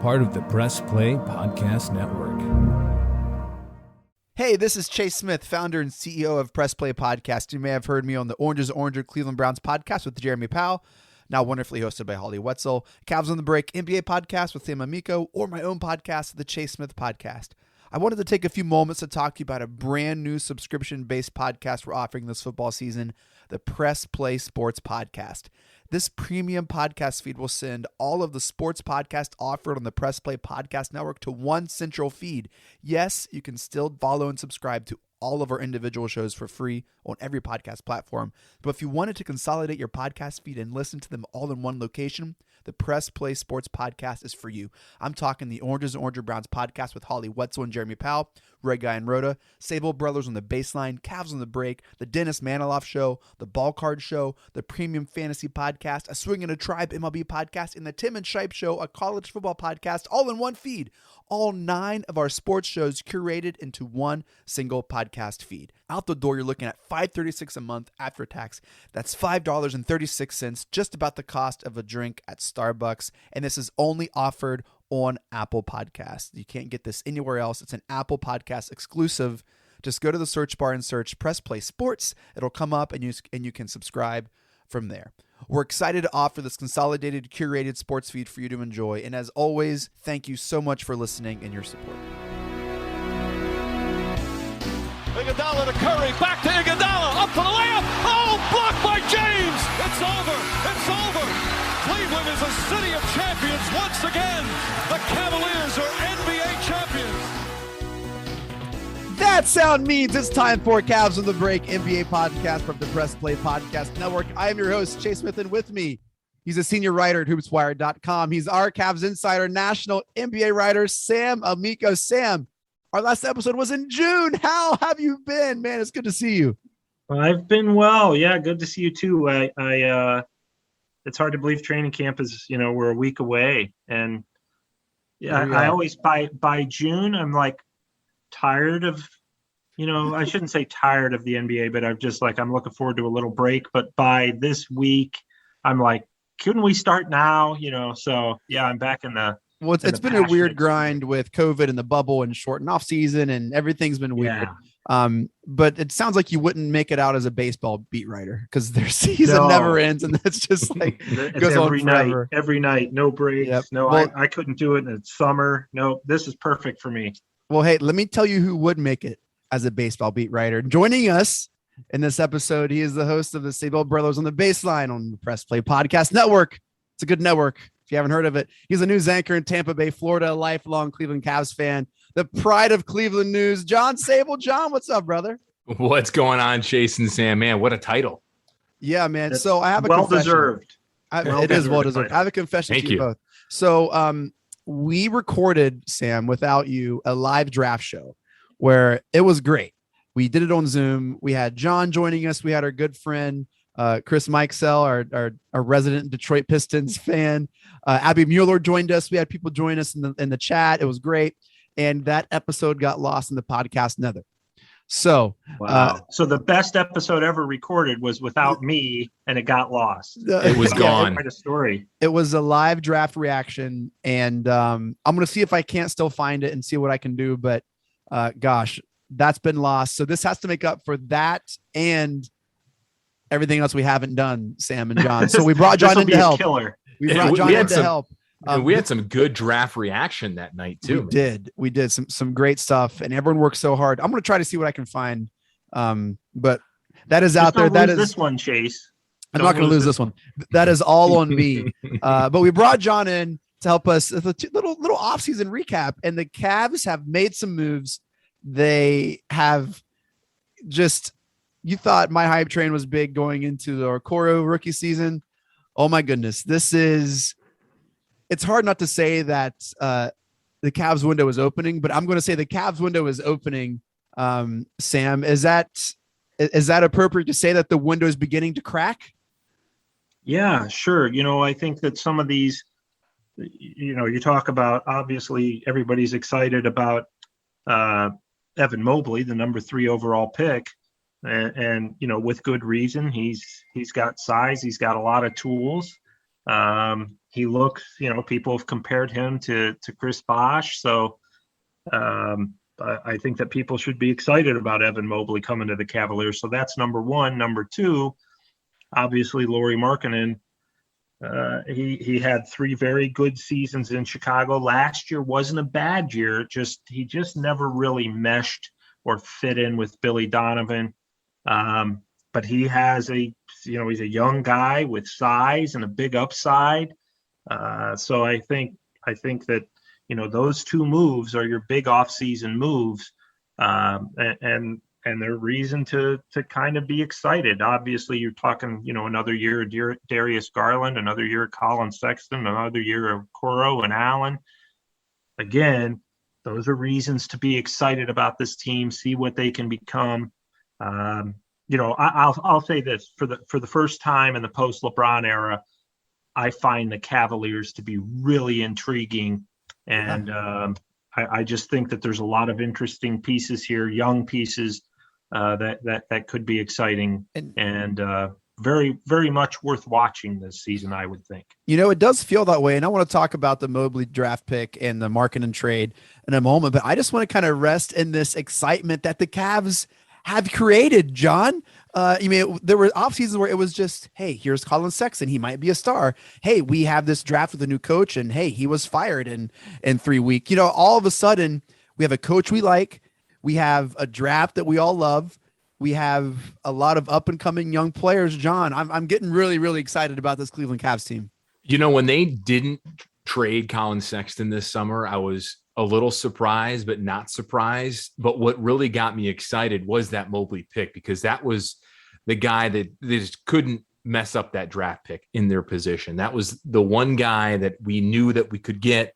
part of the Press Play Podcast Network. Hey, this is Chase Smith, founder and CEO of Press Play Podcast. You may have heard me on the Oranges Oranger Cleveland Browns podcast with Jeremy Powell, now wonderfully hosted by Holly Wetzel, Cavs on the Break NBA podcast with Sam Amico, or my own podcast, the Chase Smith Podcast. I wanted to take a few moments to talk to you about a brand new subscription-based podcast we're offering this football season, the Press Play Sports Podcast. This premium podcast feed will send all of the sports podcasts offered on the Press Play Podcast Network to one central feed. Yes, you can still follow and subscribe to all of our individual shows for free on every podcast platform. But if you wanted to consolidate your podcast feed and listen to them all in one location, the Press Play Sports Podcast is for you. I'm talking the Oranges and Oranger Browns podcast with Holly Wetzel and Jeremy Powell, Red Guy and Rhoda, Sabol Brothers on the Baseline, Cavs on the Break, the Dennis Maniloff Show, the Ball Card Show, the Premium Fantasy Podcast, a Swing and a Tribe MLB podcast, and the Tim and Shipe Show, a college football podcast, all in one feed. All 9 of our sports shows curated into one single podcast feed. Out the door, you're looking at $5.36 a month after tax. That's $5.36, just about the cost of a drink at Starbucks. And this is only offered on Apple Podcasts. You can't get this anywhere else. It's an Apple Podcast exclusive. Just go to the search bar and search Press Play Sports. It'll come up and you can subscribe from there. We're excited to offer this consolidated, curated sports feed for you to enjoy. And as always, thank you so much for listening and your support. Iguodala to Curry, back to Iguodala, up for the layup. Oh, blocked by James. It's over. It's over. Cleveland is a city of champions once again. The Cavaliers are NBA champions. That sound means it's time for Cavs on the Break NBA podcast from the Press Play Podcast Network. I am your host, Chase Smith, and with me, he's a senior writer at hoopswire.com. He's our Cavs insider, national NBA writer, Sam Amico. Sam, our last episode was in June. How have you been, man? It's good to see you. I've been well. Yeah, good to see you too. I it's hard to believe training camp is, we're a week away, and yeah, I always by June I'm like tired of, I shouldn't say tired of the NBA, but I'm looking forward to a little break. But by this week, I'm like, couldn't we start now? So yeah, I'm back in the. Well, it's been a weird grind with COVID and the bubble and shortened off season, and everything's been weird. Yeah. But it sounds like you wouldn't make it out as a baseball beat writer because their season never ends, and that's just like goes every on night, forever. Every night, no breaks. Yep. No, well, I couldn't do it in the summer. No, this is perfect for me. Well, hey, let me tell you who would make it as a baseball beat writer. Joining us in this episode, he is the host of the Sabol Brothers on the Baseline on the Press Play Podcast Network. It's a good network. If you haven't heard of it, he's a news anchor in Tampa Bay, Florida, a lifelong Cleveland Cavs fan, the pride of Cleveland news, John Sabol. John, what's up, brother? What's going on, Chase and Sam? Man, what a title. Yeah, man. So I have a well-deserved. It is well-deserved. I have a confession to you both. So we recorded, Sam, without you, a live draft show where it was great. We did it on Zoom. We had John joining us. We had our good friend, Chris Mikesell, our resident Detroit Pistons fan. Abby Mueller joined us. We had people join us in the chat. It was great. And that episode got lost in the podcast nether. So, wow. So the best episode ever recorded was without me, and it got lost. It was gone. Quite a story. It was a live draft reaction, and I'm going to see if I can't still find it and see what I can do. But gosh, that's been lost. So this has to make up for that and everything else we haven't done, Sam and John. So we brought John in to help. We brought John in to help. We had some good draft reaction that night too. We did some great stuff, and everyone worked so hard. I'm going to try to see what I can find. But that is out there. That is this one, Chase. I'm not going to lose this one. That is all on me. But we brought John in to help us with a little offseason recap, and the Cavs have made some moves. They have just. You thought my hype train was big going into the Okoro rookie season. Oh my goodness. It's hard not to say that the Cavs window is opening, but I'm going to say the Cavs window is opening. Sam, is that appropriate to say that the window is beginning to crack? Yeah, sure. I think that some of these, you talk about, obviously everybody's excited about Evan Mobley, the number 3 overall pick. And with good reason. He's got size. He's got a lot of tools. he looks, people have compared him to Chris Bosh. So I think that people should be excited about Evan Mobley coming to the Cavaliers. So that's number one. Number two, obviously, Lauri Markkanen. He had 3 very good seasons in Chicago. Last year wasn't a bad year. He just never really meshed or fit in with Billy Donovan. But he has he's a young guy with size and a big upside. So I think that, those 2 moves are your big offseason moves. And they're reason to kind of be excited. Obviously, you're talking, another year of Darius Garland, another year of Colin Sexton, another year of Coro and Allen. Again, those are reasons to be excited about this team, see what they can become. I'll say this, for the first time in the post LeBron era, I find the Cavaliers to be really intriguing, and I just think that there's a lot of interesting pieces here, young pieces that could be exciting and very, very much worth watching this season, I would think. It does feel that way, and I want to talk about the Mobley draft pick and the Markkanen trade in a moment, but I just want to kind of rest in this excitement that the Cavs have created, John. There were off seasons where it was just, hey, here's Colin Sexton. He might be a star. Hey, we have this draft with a new coach, and hey, he was fired in 3 weeks. All of a sudden we have a coach we like. We have a draft that we all love. We have a lot of up and coming young players, John. I'm getting really, really excited about this Cleveland Cavs team. When they didn't trade Colin Sexton this summer, I was a little surprised, but not surprised. But what really got me excited was that Mobley pick, because that was the guy that they just couldn't mess up that draft pick in their position. That was the one guy that we knew that we could get,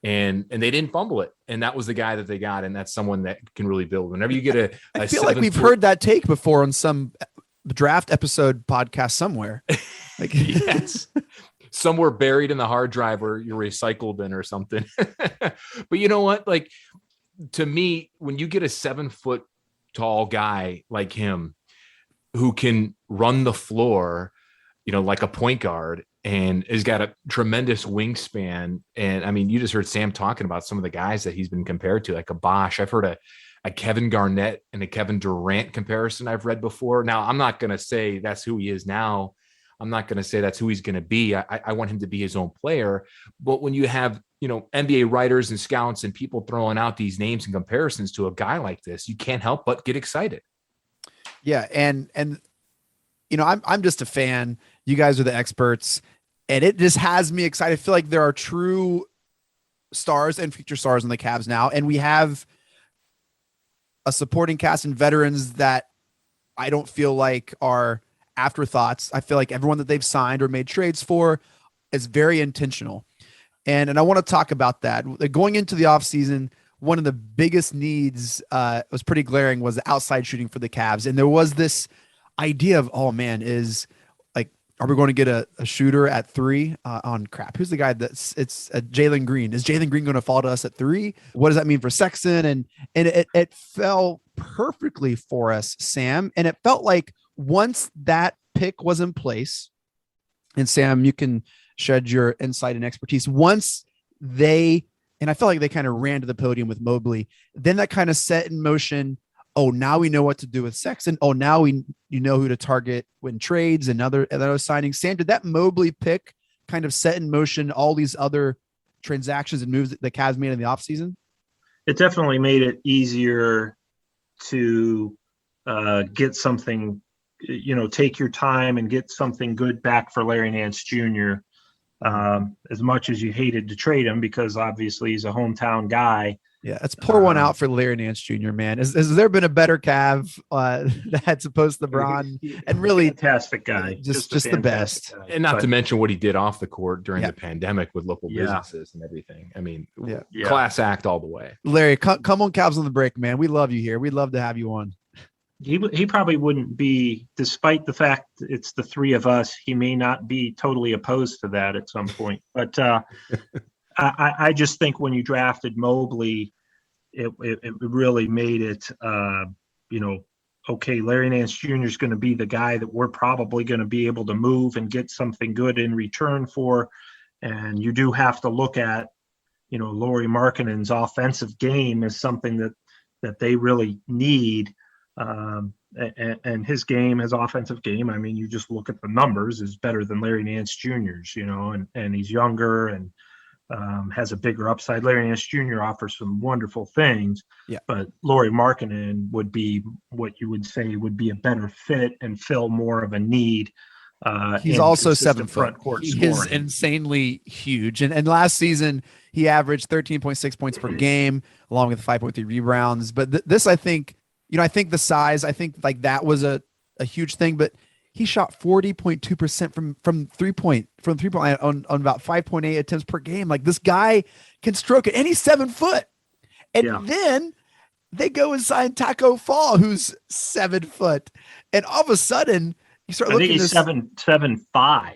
and they didn't fumble it. And that was the guy that they got. And that's someone that can really build. Whenever you get I feel like we've heard that take before on some draft episode podcast somewhere. Yes. Somewhere buried in the hard drive where you're recycled in or something. But you know what? To me, when you get a 7-foot tall guy like him who can run the floor, like a point guard, and has got a tremendous wingspan. And I mean, you just heard Sam talking about some of the guys that he's been compared to, like a Bosh. I've heard a Kevin Garnett and a Kevin Durant comparison I've read before. Now, I'm not going to say that's who he is now. I'm not going to say that's who he's going to be. I want him to be his own player. But when you have, NBA writers and scouts and people throwing out these names and comparisons to a guy like this, you can't help but get excited. Yeah. And I'm just a fan. You guys are the experts, and it just has me excited. I feel like there are true stars and future stars in the Cavs now. And we have a supporting cast and veterans that I don't feel like are afterthoughts. I feel like everyone that they've signed or made trades for is very intentional. And I want to talk about that. Going into the offseason, one of the biggest needs was pretty glaring was the outside shooting for the Cavs. And there was this idea of, oh man, are we going to get a shooter at 3 on crap? Who's the guy it's Jalen Green. Is Jalen Green going to fall to us at 3? What does that mean for Sexton? And it fell perfectly for us, Sam. And it felt like once that pick was in place, and Sam, you can shed your insight and expertise. Once and I felt like they kind of ran to the podium with Mobley, then that kind of set in motion. Oh, now we know what to do with Sexton. Oh, now you know who to target when trades and other signings. Sam, did that Mobley pick kind of set in motion all these other transactions and moves that the Cavs made in the offseason? It definitely made it easier to get something, take your time and get something good back for Larry Nance Jr. As much as you hated to trade him, because obviously he's a hometown guy. Yeah, let's pour one out for Larry Nance Jr., man. Has there been a better Cav that's opposed to LeBron? And really fantastic guy. Just the best. Guy. And not to mention what he did off the court during the pandemic with local businesses and everything. I mean, class act all the way. Larry, come on Cavs on the Break, man. We love you here. We'd love to have you on. He probably wouldn't be, despite the fact it's the 3 of us, he may not be totally opposed to that at some point. But I just think when you drafted Mobley, it really made it, okay, Larry Nance Jr. is going to be the guy that we're probably going to be able to move and get something good in return for. And you do have to look at, Lauri Markkanen's offensive game is something that they really need. And his offensive game, I mean, you just look at the numbers, is better than Larry Nance Jr.'s, and he's younger and has a bigger upside. Larry Nance Jr. offers some wonderful things, but Lauri Markkanen would be what you would say would be a better fit and fill more of a need. He's also 7 foot. Front court he scoring. is insanely huge. And last season, he averaged 13.6 points per game, along with 5.3 rebounds. But this, I think, I think the size, I think like that was a huge thing. But he shot 40.2% from three point on about 5.8 attempts per game. Like, this guy can stroke it, and he's 7 foot. And then they go and sign Taco Fall, who's 7 foot, and all of a sudden you start looking. I think he's 7'5".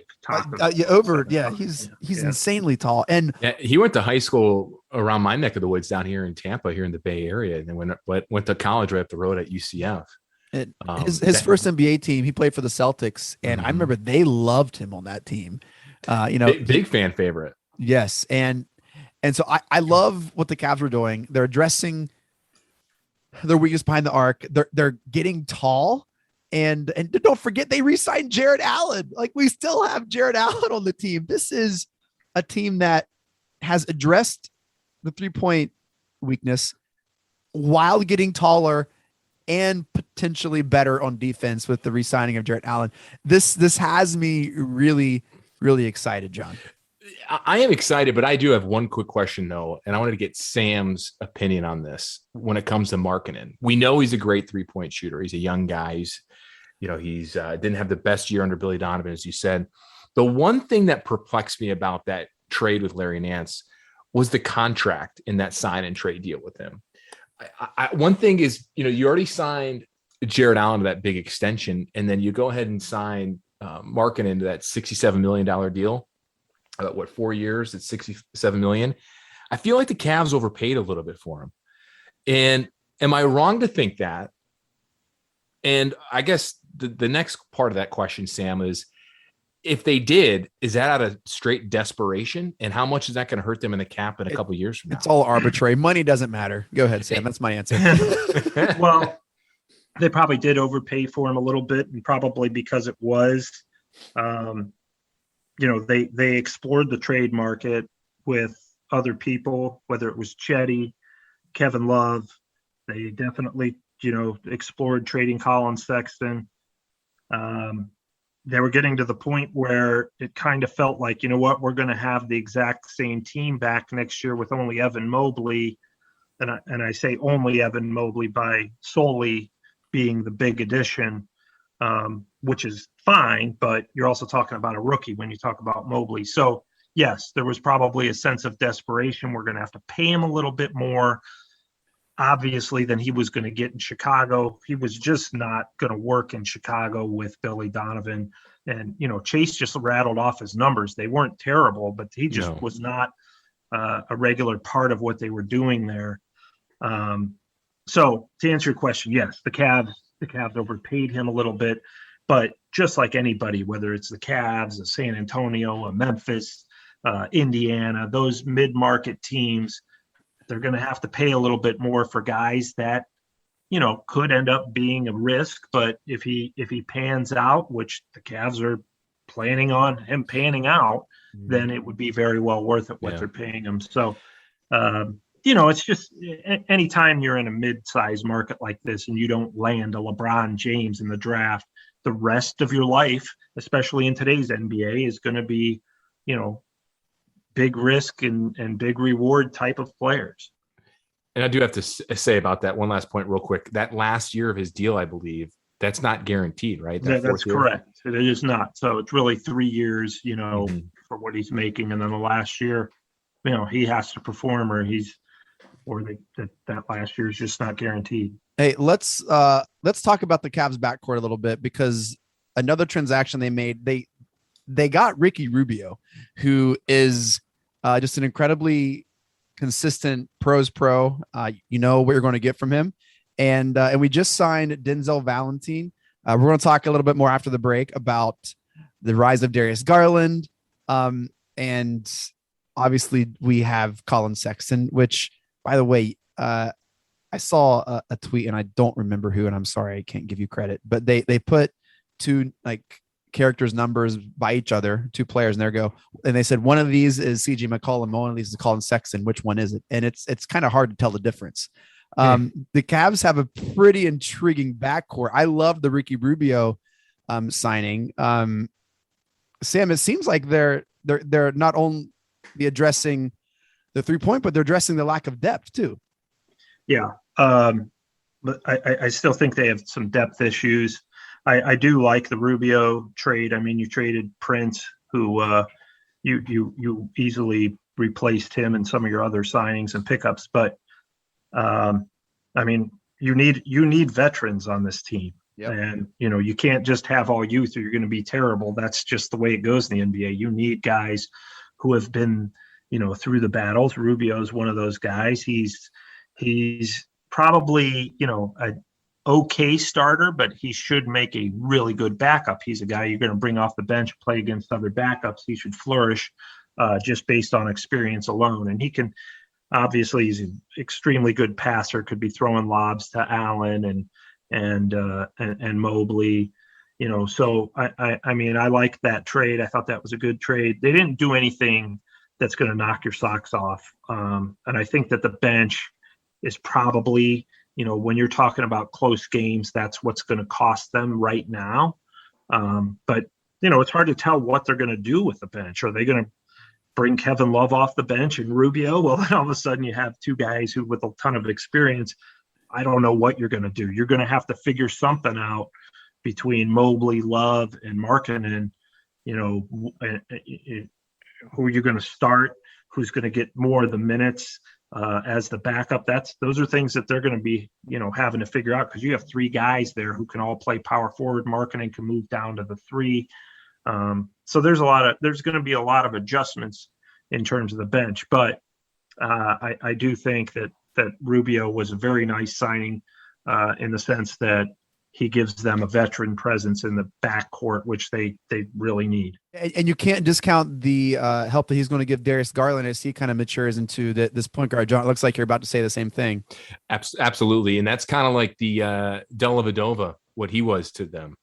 He's insanely tall, and he went to high school around my neck of the woods down here in Tampa, here in the Bay Area, and then went to college right up the road at UCF. His first NBA team, he played for the Celtics, and I remember they loved him on that team. Big fan favorite. Yes, and so I love what the Cavs were doing. They're addressing their weakness behind the arc. They're getting tall. And don't forget, they re-signed Jared Allen. Like, we still have Jared Allen on the team. This is a team that has addressed the 3-point weakness while getting taller and potentially better on defense with the re-signing of Jared Allen. This has me really, really excited, John. I am excited, but I do have one quick question, though, and I wanted to get Sam's opinion on this when it comes to Markkanen. We know he's a great 3-point shooter. He's a young guy. He's didn't have the best year under Billy Donovan, as you said. The one thing that perplexed me about that trade with Larry Nance was the contract in that sign and trade deal with him. One thing is, you already signed Jared Allen to that big extension, and then you go ahead and sign Markkanen to that $67 million deal. 4 years? It's $67 million. I feel like the Cavs overpaid a little bit for him. And am I wrong to think that? And I guess the next part of that question, Sam, is if they did, is that out of straight desperation? And how much is that going to hurt them in the cap in a couple of years from now? It's all arbitrary. Money doesn't matter. Go ahead, Sam. That's my answer. Well, they probably did overpay for him a little bit, and probably because it was, they explored the trade market with other people, whether it was Chetty, Kevin Love. They definitely, explored trading Colin Sexton. They were getting to the point where it kind of felt like, we're going to have the exact same team back next year with only Evan Mobley. And I say only Evan Mobley by solely being the big addition, which is fine, but you're also talking about a rookie when you talk about Mobley. So yes, there was probably a sense of desperation. We're going to have to pay him a little bit more, obviously, than he was going to get in Chicago. He was just not going to work in Chicago with Billy Donovan. And, Chase just rattled off his numbers. They weren't terrible, but he just was not a regular part of what they were doing there. So to answer your question, yes, the Cavs overpaid him a little bit, but just like anybody, whether it's the Cavs, a San Antonio, a Memphis, Indiana, those mid-market teams, they're going to have to pay a little bit more for guys that, could end up being a risk. But if he pans out, which the Cavs are planning on him panning out, then it would be very well worth it what they're paying him. So, it's just anytime you're in a mid-sized market like this and you don't land a LeBron James in the draft, the rest of your life, especially in today's NBA, is going to be, big risk and big reward type of players. And I do have to say about that one last point real quick. That last year of his deal, I believe, that's not guaranteed, right? That's correct. It is not. So it's really 3 years, for what he's making. And then the last year, he has to perform that last year is just not guaranteed. Hey, let's talk about the Cavs backcourt a little bit, because another transaction they made, they got Ricky Rubio, who is just an incredibly consistent pros pro. What you're going to get from him. And we just signed Denzel Valentine. We're going to talk a little bit more after the break about the rise of Darius Garland. And And obviously we have Colin Sexton, which, by the way, I saw a tweet and I don't remember who, and I'm sorry, I can't give you credit, but they put two like characters numbers by each other, two players, and they said one of these is CJ McCollum, one of these is Colin Sexton. Which one is it? And it's kind of hard to tell the difference. The Cavs have a pretty intriguing backcourt. I love the Ricky Rubio signing. Sam, it seems like they're not only addressing the 3-point, but they're addressing the lack of depth too. Yeah. But I still think they have some depth issues. I do like the Rubio trade. I mean, you traded Prince, who you easily replaced him in some of your other signings and pickups. But I mean, you need veterans on this team. Yep. And, you can't just have all youth or you're going to be terrible. That's just the way it goes in the NBA. You need guys who have been, through the battles. Rubio is one of those guys. He's probably, an okay starter, but he should make a really good backup. He's a guy you're going to bring off the bench, play against other backups. He should flourish just based on experience alone. And he can, obviously, he's an extremely good passer, could be throwing lobs to Allen and Mobley, so I mean, I like that trade. I thought that was a good trade. They didn't do anything that's going to knock your socks off. And I think that the bench is probably, when you're talking about close games, that's what's going to cost them right now. But, it's hard to tell what they're going to do with the bench. Are they going to bring Kevin Love off the bench and Rubio? Well, then all of a sudden you have two guys who with a ton of experience. I don't know what you're going to do. You're going to have to figure something out between Mobley, Love, and Markkanen, who you're going to start, who's going to get more of the minutes as the backup. Those are things that they're going to be, having to figure out, because you have three guys there who can all play power forward. Markkanen can move down to the 3. So there's going to be a lot of adjustments in terms of the bench. But I do think that Rubio was a very nice signing in the sense that he gives them a veteran presence in the backcourt, which they really need. And you can't discount the help that he's going to give Darius Garland as he kind of matures into this point guard. John, it looks like you're about to say the same thing. Absolutely. And that's kind of like the Dellavedova, what he was to them.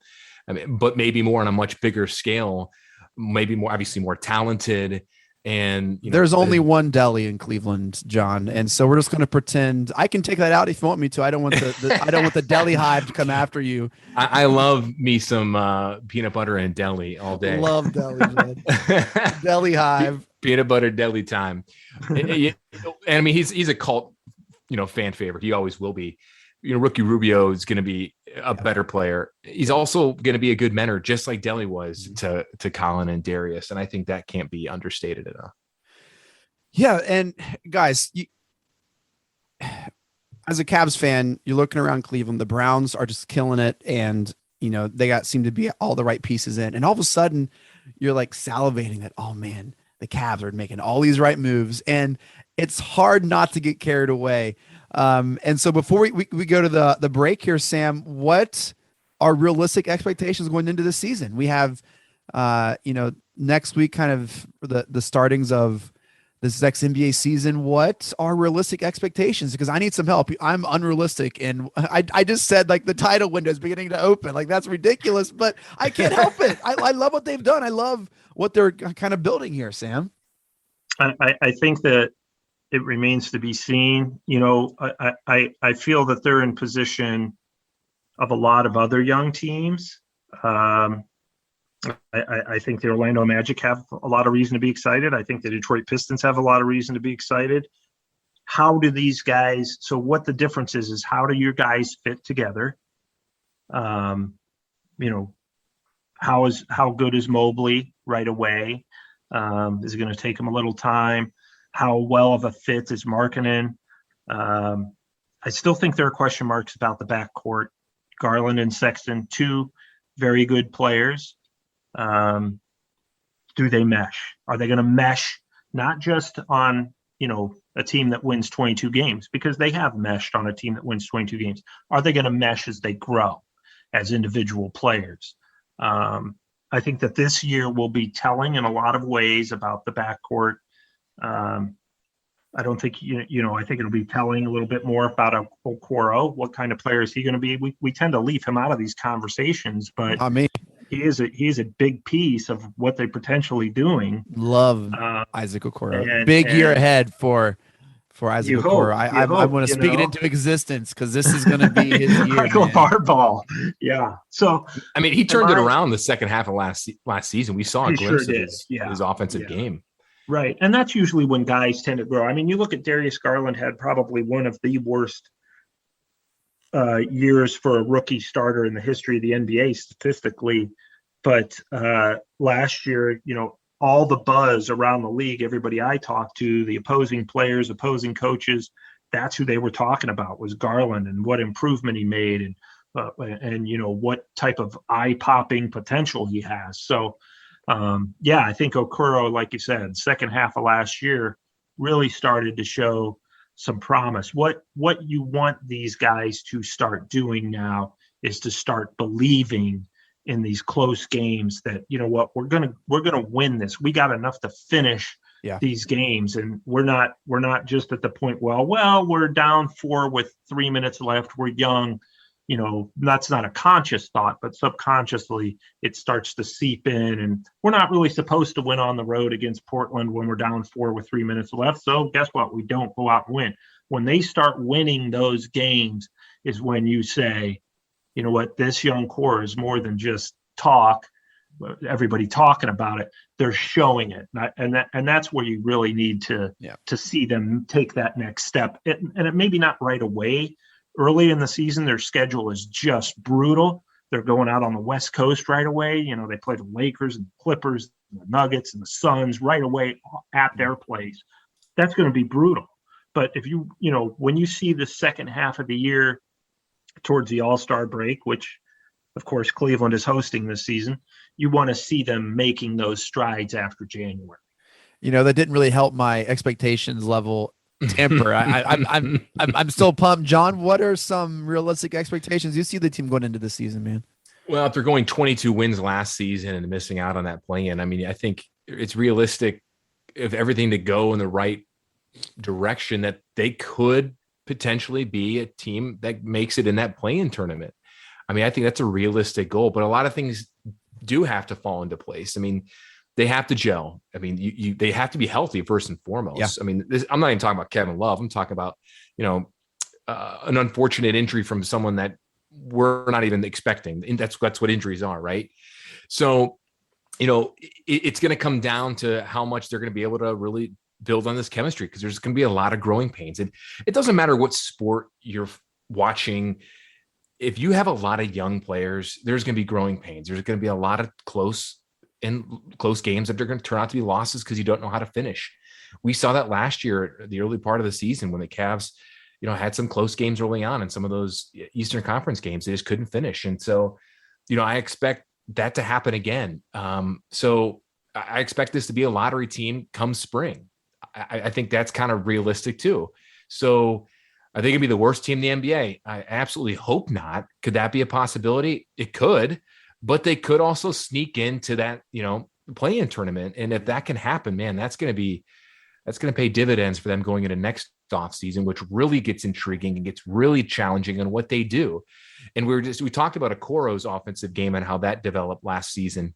I mean, but maybe more on a much bigger scale, maybe obviously more talented. And there's only one deli in Cleveland, John, and so we're just going to pretend. I can take that out if you want me to. I don't want the deli hive to come after you. I love me some peanut butter and deli all day. Love deli, man. Deli hive, peanut butter deli time. And I mean, he's a cult, fan favorite. He always will be. Rookie Rubio is going to be a better player. He's also going to be a good mentor, just like Deli was to Colin and Darius. And I think that can't be understated enough. Yeah. And guys, as a Cavs fan, you're looking around Cleveland, the Browns are just killing it. And, they seem to be all the right pieces in. And all of a sudden you're like salivating that, oh man, the Cavs are making all these right moves. And it's hard not to get carried away. And so before we go to the break here, Sam, what are realistic expectations going into the season? We have, next week, kind of the startings of this next NBA season. What are realistic expectations? Because I need some help. I'm unrealistic. And I just said like the title window is beginning to open. Like that's ridiculous, but I can't help it. I love what they've done. I love what they're kind of building here, Sam. I think that it remains to be seen. I feel that they're in position of a lot of other young teams. I think the Orlando Magic have a lot of reason to be excited. I think the Detroit Pistons have a lot of reason to be excited. How do these guys? So what the difference is how do your guys fit together? How good is Mobley right away? Is it going to take him a little time? How well of a fit is Markkanen? I still think there are question marks about the backcourt. Garland and Sexton, two very good players. Do they mesh? Are they going to mesh not just on, a team that wins 22 games? Because they have meshed on a team that wins 22 games. Are they going to mesh as they grow as individual players? I think that this year will be telling in a lot of ways about the backcourt. I don't think, I think it'll be telling a little bit more about Okoro. What kind of player is he going to be? We tend to leave him out of these conversations, but he is a big piece of what they're potentially doing. Love Isaac Okoro. Big year ahead for Isaac Okoro. I'm going to speak it into existence because this is going to be his year. Michael Barball. Yeah. So, I mean, he turned it around the second half of last season. We saw a glimpse of his offensive game. Right. And that's usually when guys tend to grow. I mean, you look at Darius Garland had probably one of the worst years for a rookie starter in the history of the NBA statistically. But last year, all the buzz around the league, everybody I talked to, the opposing players, opposing coaches, that's who they were talking about was Garland and what improvement he made and what type of eye-popping potential he has. So, I think Okoro, like you said, second half of last year really started to show some promise. What you want these guys to start doing now is to start believing in these close games that, we're gonna win this. We got enough to finish these games, and we're not just at the point, we're down 4 with 3 minutes left. We're young. That's not a conscious thought, but subconsciously it starts to seep in, and we're not really supposed to win on the road against Portland when we're down 4 with 3 minutes left. So guess what? We don't go out and win. When they start winning those games is when you say, you know what, this young core is more than just talk, everybody talking about it. They're showing it. And that's where you really need to see them take that next step. And it maybe not right away. Early in the season, their schedule is just brutal. They're going out on the West Coast right away. They play the Lakers and the Clippers and the Nuggets and the Suns right away at their place. That's going to be brutal. But if when you see the second half of the year towards the All-Star break, which, of course, Cleveland is hosting this season, you want to see them making those strides after January. That didn't really help my expectations level temper. I'm still pumped. John, what are some realistic expectations you see the team going into the season, man? Well, after going 22 wins last season and missing out on that play-in, I mean, I think it's realistic if everything to go in the right direction that they could potentially be a team that makes it in that play-in tournament. I mean, I think that's a realistic goal, but a lot of things do have to fall into place. I mean, they have to gel. I mean, they have to be healthy first and foremost. Yeah. I mean, I'm not even talking about Kevin Love. I'm talking about, an unfortunate injury from someone that we're not even expecting. And that's what injuries are, right? So, it's going to come down to how much they're going to be able to really build on this chemistry, because there's going to be a lot of growing pains. And it doesn't matter what sport you're watching. If you have a lot of young players, there's going to be growing pains. There's going to be a lot of close games that are going to turn out to be losses because you don't know how to finish. We saw that last year, the early part of the season, when the Cavs, had some close games early on, and some of those Eastern Conference games, they just couldn't finish. And so, I expect that to happen again. So I expect this to be a lottery team come spring. I think that's kind of realistic too. So I think it'd be the worst team in the NBA. I absolutely hope not. Could that be a possibility? It could, but they could also sneak into that, play-in tournament. And if that can happen, man, that's going to pay dividends for them going into next offseason, which really gets intriguing and gets really challenging on what they do. And we talked about Okoro's offensive game and how that developed last season.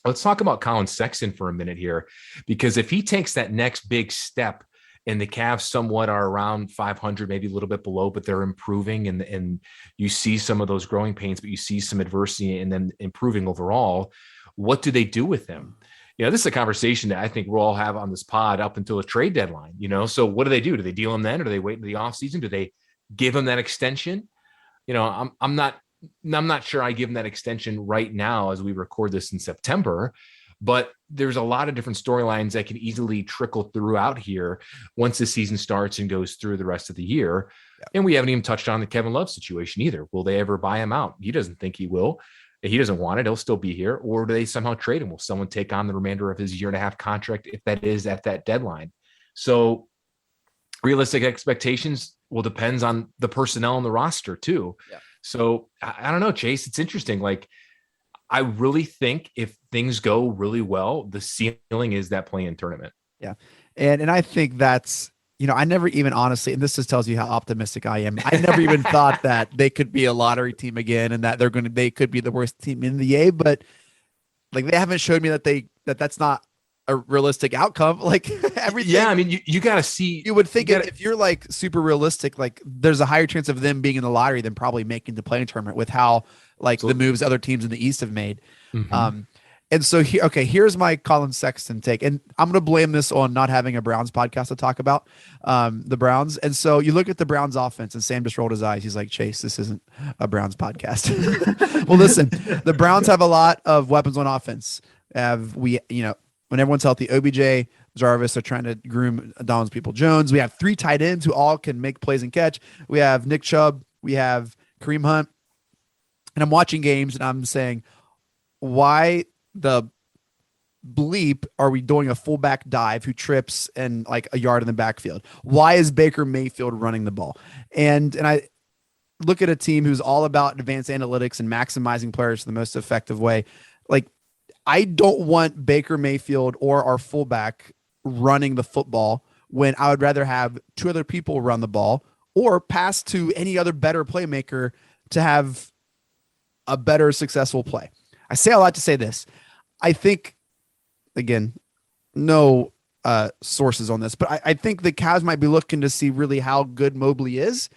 Let's talk about Colin Sexton for a minute here, because if he takes that next big step and the Cavs somewhat are around 500, maybe a little bit below, but they're improving and you see some of those growing pains, but you see some adversity and then improving overall, what do they do with him? This is a conversation that I think we'll all have on this pod up until a trade deadline, So what do they do? Do they deal him then? Or do they wait into the offseason? Do they give him that extension? I'm not sure I give him that extension right now as we record this in September, but there's a lot of different storylines that can easily trickle throughout here once the season starts and goes through the rest of the year. Yeah. And we haven't even touched on the Kevin Love situation either. Will they ever buy him out? He doesn't think he will. He doesn't want it. He'll still be here. Or do they somehow trade him? Will someone take on the remainder of his 1.5-year contract if that is at that deadline? So realistic expectations will depend on the personnel on the roster too. Yeah. So I don't know, Chase, it's interesting. Like, I really think if things go really well, the ceiling is that play-in tournament. Yeah. And I think that's, I never even honestly, and this just tells you how optimistic I am. I never even thought that they could be a lottery team again and that they could be the worst team in the A, but like they haven't showed me that's not a realistic outcome. Like everything. Yeah. I mean, you got to see, you would think if you're like super realistic, like there's a higher chance of them being in the lottery than probably making the play-in tournament with how like the moves other teams in the East have made. Mm-hmm. And so here's my Colin Sexton take. And I'm going to blame this on not having a Browns podcast to talk about the Browns. And so you look at the Browns offense and Sam just rolled his eyes. He's like, Chase, this isn't a Browns podcast. Well, listen, the Browns have a lot of weapons on offense. When everyone's healthy, OBJ, Jarvis are trying to groom Donald's People-Jones. We have 3 tight ends who all can make plays and catch. We have Nick Chubb. We have Kareem Hunt. And I'm watching games and I'm saying, why the bleep are we doing a fullback dive who trips and like a yard in the backfield? Why is Baker Mayfield running the ball? And I look at a team who's all about advanced analytics and maximizing players the most effective way. Like, I don't want Baker Mayfield or our fullback running the football when I would rather have 2 other people run the ball or pass to any other better playmaker to have a better successful play. I say a lot to say this. I think, again, no sources on this, but I think the Cavs might be looking to see really how good Mobley is.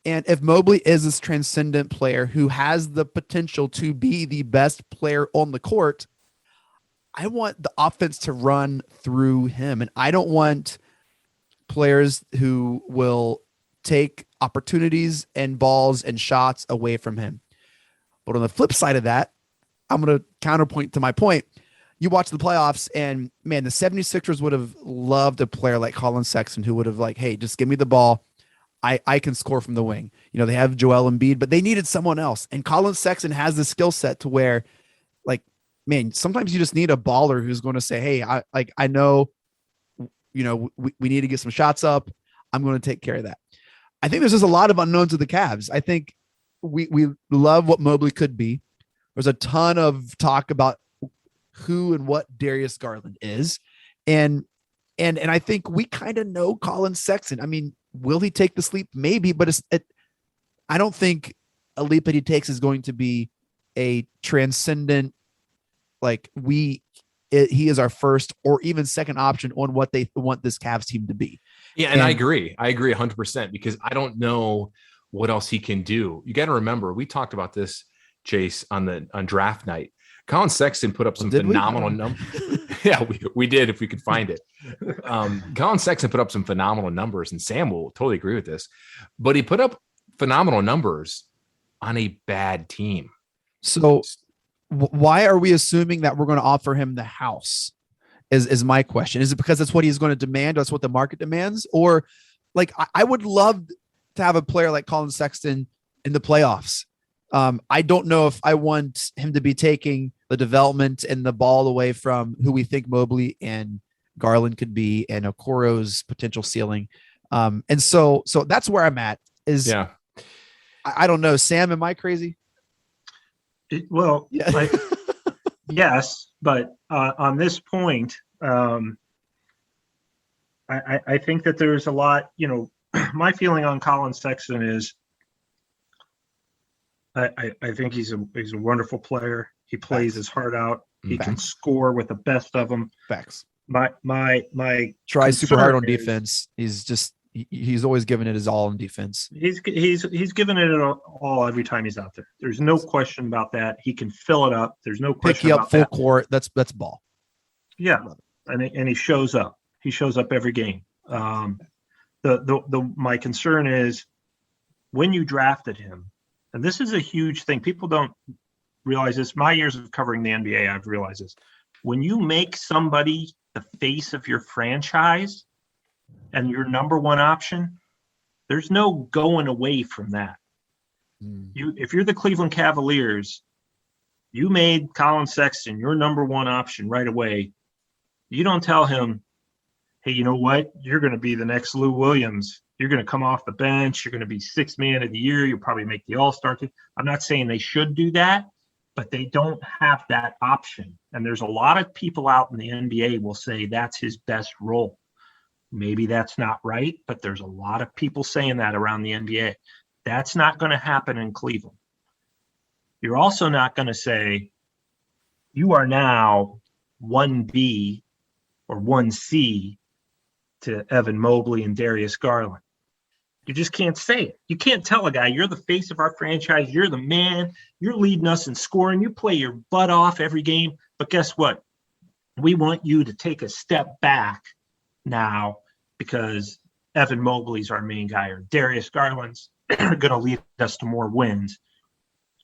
And if Mobley is this transcendent player who has the potential to be the best player on the court, I want the offense to run through him. And I don't want players who will take opportunities and balls and shots away from him. But on the flip side of that, I'm going to counterpoint to my point. You watch the playoffs and man, the 76ers would have loved a player like Colin Sexton who would have like, hey, just give me the ball. I can score from the wing. They have Joel Embiid, but they needed someone else. And Colin Sexton has the skill set to where like, man, sometimes you just need a baller who's going to say, hey, I know, we need to get some shots up. I'm going to take care of that. I think there's just a lot of unknowns with the Cavs. I think we love what Mobley could be. There's a ton of talk about who and what Darius Garland is. And I think we kind of know Colin Sexton. I mean, will he take the leap? Maybe, but I don't think a leap that he takes is going to be a transcendent, like he is our first or even second option on what they want this Cavs team to be. Yeah. And I agree 100% because I don't know what else he can do. You got to remember, we talked about this, Chase, on draft night. Colin Sexton put up some phenomenal numbers. Yeah, we did if we could find it. Colin Sexton put up some phenomenal numbers, and Sam will totally agree with this. But he put up phenomenal numbers on a bad team. So why are we assuming that we're going to offer him the house? Is my question. Is it because that's what he's going to demand? Or that's what the market demands? Or like I would love to have a player like Colin Sexton in the playoffs. I don't know if I want him to be taking the development and the ball away from who we think Mobley and Garland could be and Okoro's potential ceiling. And so that's where I'm at is, yeah. I don't know, Sam, am I crazy? Yeah. Yes, but on this point, I think that there's a lot, my feeling on Colin Sexton is I think he's a wonderful player. He plays his heart out. He can score with the best of them. Facts. My tries super hard on defense. He's always given it his all on defense. He's given it all every time he's out there. There's no question about that. He can fill it up. There's no question pick you up full court. That's ball. Yeah, and he shows up. He shows up every game. My concern is when you drafted him. And this is a huge thing. People don't realize this. My years of covering the NBA, I've realized this. When you make somebody the face of your franchise and your number one option, there's no going away from that. If you're the Cleveland Cavaliers, you made Colin Sexton your number one option right away. You don't tell him, hey, you know what? You're going to be the next Lou Williams. You're going to come off the bench. You're going to be 6th man of the year. You'll probably make the All-Star team. I'm not saying they should do that, but they don't have that option. And there's a lot of people out in the NBA will say that's his best role. Maybe that's not right, but there's a lot of people saying that around the NBA. That's not going to happen in Cleveland. You're also not going to say you are now 1B or 1C to Evan Mobley and Darius Garland. You just can't say it. You can't tell a guy, you're the face of our franchise. You're the man. You're leading us in scoring. You play your butt off every game. But guess what? We want you to take a step back now because Evan Mobley's our main guy or Darius Garland's going to lead us to more wins.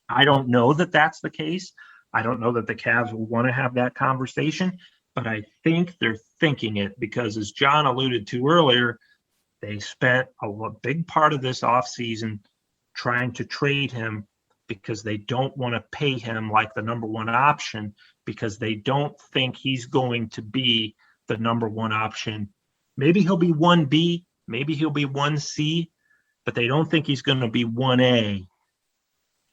I don't know that that's the case. I don't know that the Cavs will want to have that conversation, but I think they're thinking it because, as John alluded to earlier, they spent a big part of this offseason trying to trade him because they don't want to pay him like the number one option because they don't think he's going to be the number one option. Maybe he'll be 1B, maybe he'll be 1C, but they don't think he's going to be 1A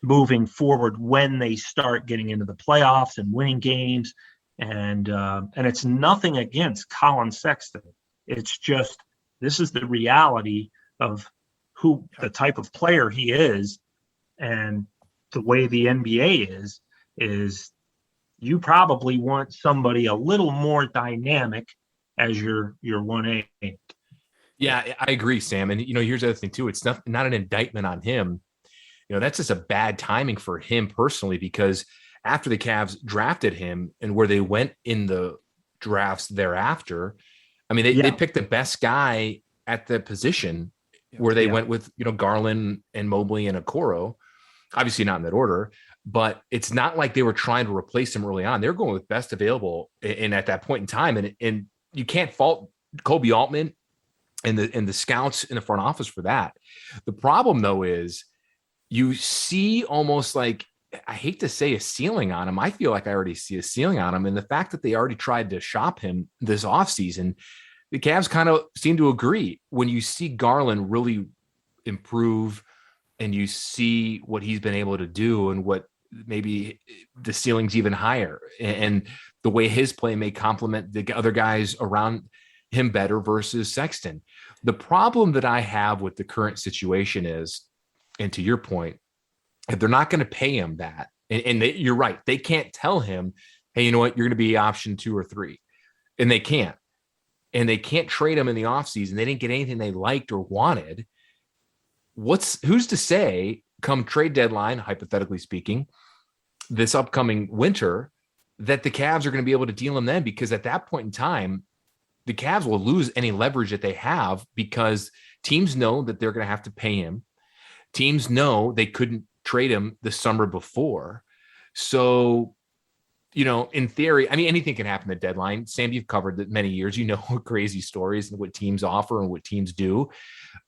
moving forward when they start getting into the playoffs and winning games. And it's nothing against Colin Sexton. It's just, this is the reality of who the type of player he is, and the way the NBA is you probably want somebody a little more dynamic as your 1A. Yeah, I agree, Sam. And here's the other thing too. It's not an indictment on him. That's just a bad timing for him personally, because after the Cavs drafted him and where they went in the drafts thereafter, I mean, they picked the best guy at the position where they went with, Garland and Mobley and Okoro, obviously not in that order, but it's not like they were trying to replace him early on. They're going with best available and at that point in time. And you can't fault Kobe Altman and the scouts in the front office for that. The problem though, is you see almost like, I hate to say a ceiling on him. I feel like I already see a ceiling on him. And the fact that they already tried to shop him this offseason, the Cavs kind of seem to agree. When you see Garland really improve and you see what he's been able to do and what maybe the ceiling's even higher and the way his play may complement the other guys around him better versus Sexton. The problem that I have with the current situation is, and to your point, if they're not going to pay him that, and you're right, they can't tell him, hey, you know what, you're going to be option 2 or 3. And they can't. And they can't trade him in the offseason. They didn't get anything they liked or wanted. Who's to say come trade deadline, hypothetically speaking, this upcoming winter, that the Cavs are going to be able to deal him then? Because at that point in time, the Cavs will lose any leverage that they have because teams know that they're going to have to pay him. Teams know they couldn't trade him the summer before. So, in theory, I mean, anything can happen at deadline. Sam, you've covered that many years, crazy stories and what teams offer and what teams do.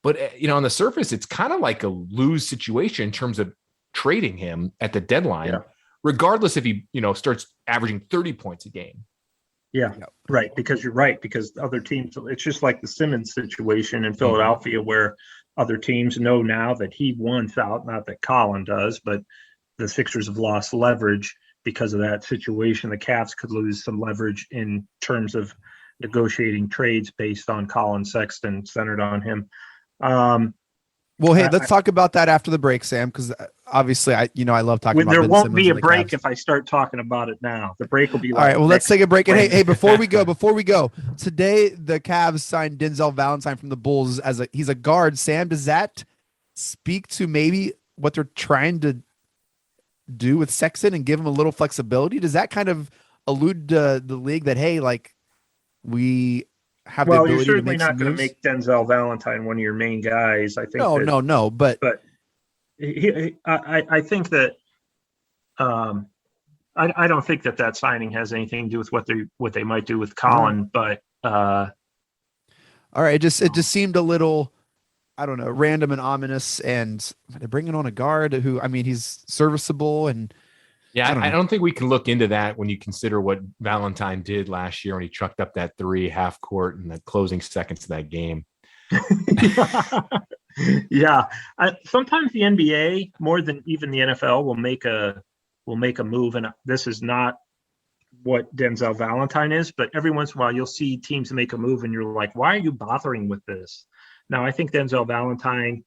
But, on the surface, it's kind of like a lose situation in terms of trading him at the deadline, regardless if he, starts averaging 30 points a game. Yeah, right. Because you're right. Because other teams, it's just like the Simmons situation in Philadelphia, where other teams know now that he wants out, not that Colin does, but the Sixers have lost leverage because of that situation. The Cavs could lose some leverage in terms of negotiating trades based on Colin Sexton, centered on him. Well, hey, let's talk about that after the break, Sam, because obviously I love talking about there Ben won't Simmons be a and the break Cavs. if I start talking about it now. The break will be all right. Well, let's take a break. And hey, before we go, today the Cavs signed Denzel Valentine from the Bulls he's a guard. Sam, does that speak to maybe what they're trying to do with Sexton and give him a little flexibility? Does that kind of allude to the league that, hey, like, we have the ability to make some moves? Well, you're certainly not going to make Denzel Valentine one of your main guys. I think no, but I think that I don't think that signing has anything to do with what they might do with Colin. But all right, it just seemed a little, I don't know, random and ominous. And they're bringing on a guard who, I mean, he's serviceable. And I don't think we can look into that when you consider what Valentine did last year when he chucked up that 3 half court in the closing seconds of that game. Yeah. Sometimes the NBA, more than even the NFL, will make a will make a move. And this is not what Denzel Valentine is, but every once in a while you'll see teams make a move and you're like, why are you bothering with this? Now, I think Denzel Valentine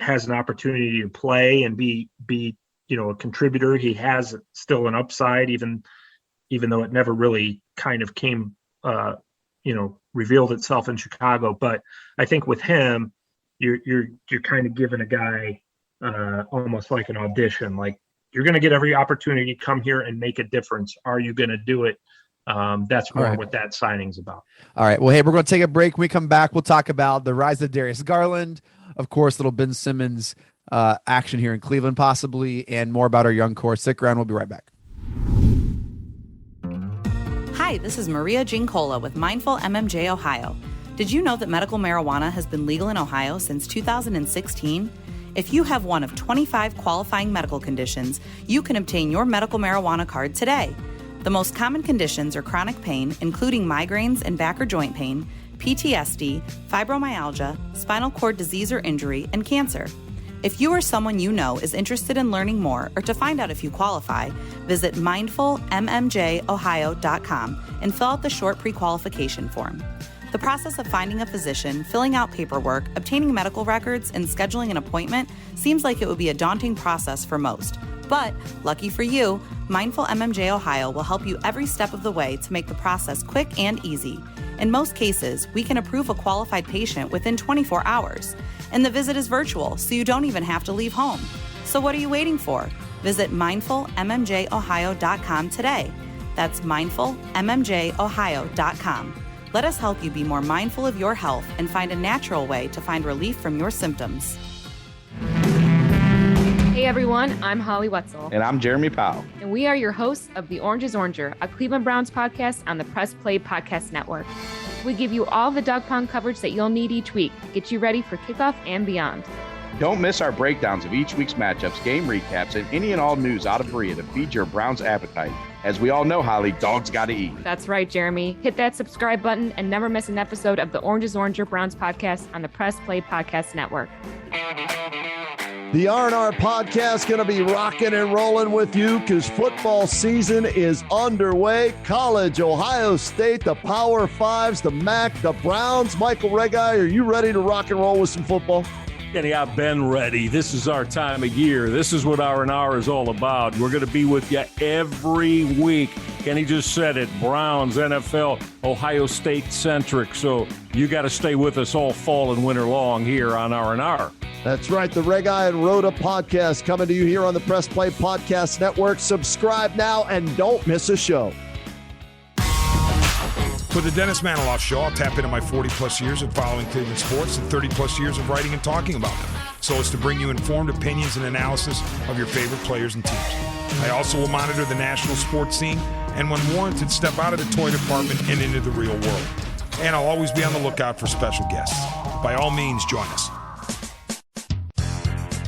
has an opportunity to play and be a contributor. He has still an upside, even though it never really kind of came, revealed itself in Chicago. But I think with him, you're kind of giving a guy almost like an audition. Like, you're going to get every opportunity to come here and make a difference. Are you going to do it? That's more what that signing's about. All right. Well, hey, we're going to take a break. When we come back, we'll talk about the rise of Darius Garland, of course, little Ben Simmons action here in Cleveland, possibly, and more about our young core. Stick around. We'll be right back. Hi, this is Maria Gincola with Mindful MMJ Ohio. Did you know that medical marijuana has been legal in Ohio since 2016? If you have one of 25 qualifying medical conditions, you can obtain your medical marijuana card today. The most common conditions are chronic pain, including migraines and back or joint pain, PTSD, fibromyalgia, spinal cord disease or injury, and cancer. If you or someone you know is interested in learning more or to find out if you qualify, visit mindfulmmjohio.com and fill out the short pre-qualification form. The process of finding a physician, filling out paperwork, obtaining medical records, and scheduling an appointment seems like it would be a daunting process for most. But, lucky for you, Mindful MMJ Ohio will help you every step of the way to make the process quick and easy. In most cases, we can approve a qualified patient within 24 hours. And the visit is virtual, so you don't even have to leave home. So what are you waiting for? Visit mindfulmmjohio.com today. That's mindfulmmjohio.com. Let us help you be more mindful of your health and find a natural way to find relief from your symptoms. Hey everyone, I'm Holly Wetzel. And I'm Jeremy Powell. And we are your hosts of The Orange is Oranger, a Cleveland Browns podcast on the Press Play Podcast Network. We give you all the dog pound coverage that you'll need each week to get you ready for kickoff and beyond. Don't miss our breakdowns of each week's matchups, game recaps, and any and all news out of Berea to feed your Browns appetite. As we all know, Holly, dogs got to eat. That's right, Jeremy. Hit that subscribe button and never miss an episode of the Orange is Oranger Browns podcast on the Press Play Podcast Network. The R&R podcast going to be rocking and rolling with you because football season is underway. College, Ohio State, the Power Fives, the MAC, the Browns. Michael Regai, are you ready to rock and roll with some football? Kenny, I've been ready. This is our time of year. This is what R&R is all about. We're going to be with you every week. Kenny just said it. Browns, NFL, Ohio State centric. So you got to stay with us all fall and winter long here on R&R. That's right. The Regai and Rhoda podcast coming to you here on the Press Play Podcast Network. Subscribe now and don't miss a show. For the Dennis Maniloff Show, I'll tap into my 40-plus years of following Cleveland sports and 30-plus years of writing and talking about them, so as to bring you informed opinions and analysis of your favorite players and teams. I also will monitor the national sports scene and, when warranted, step out of the toy department and into the real world. And I'll always be on the lookout for special guests. By all means, join us.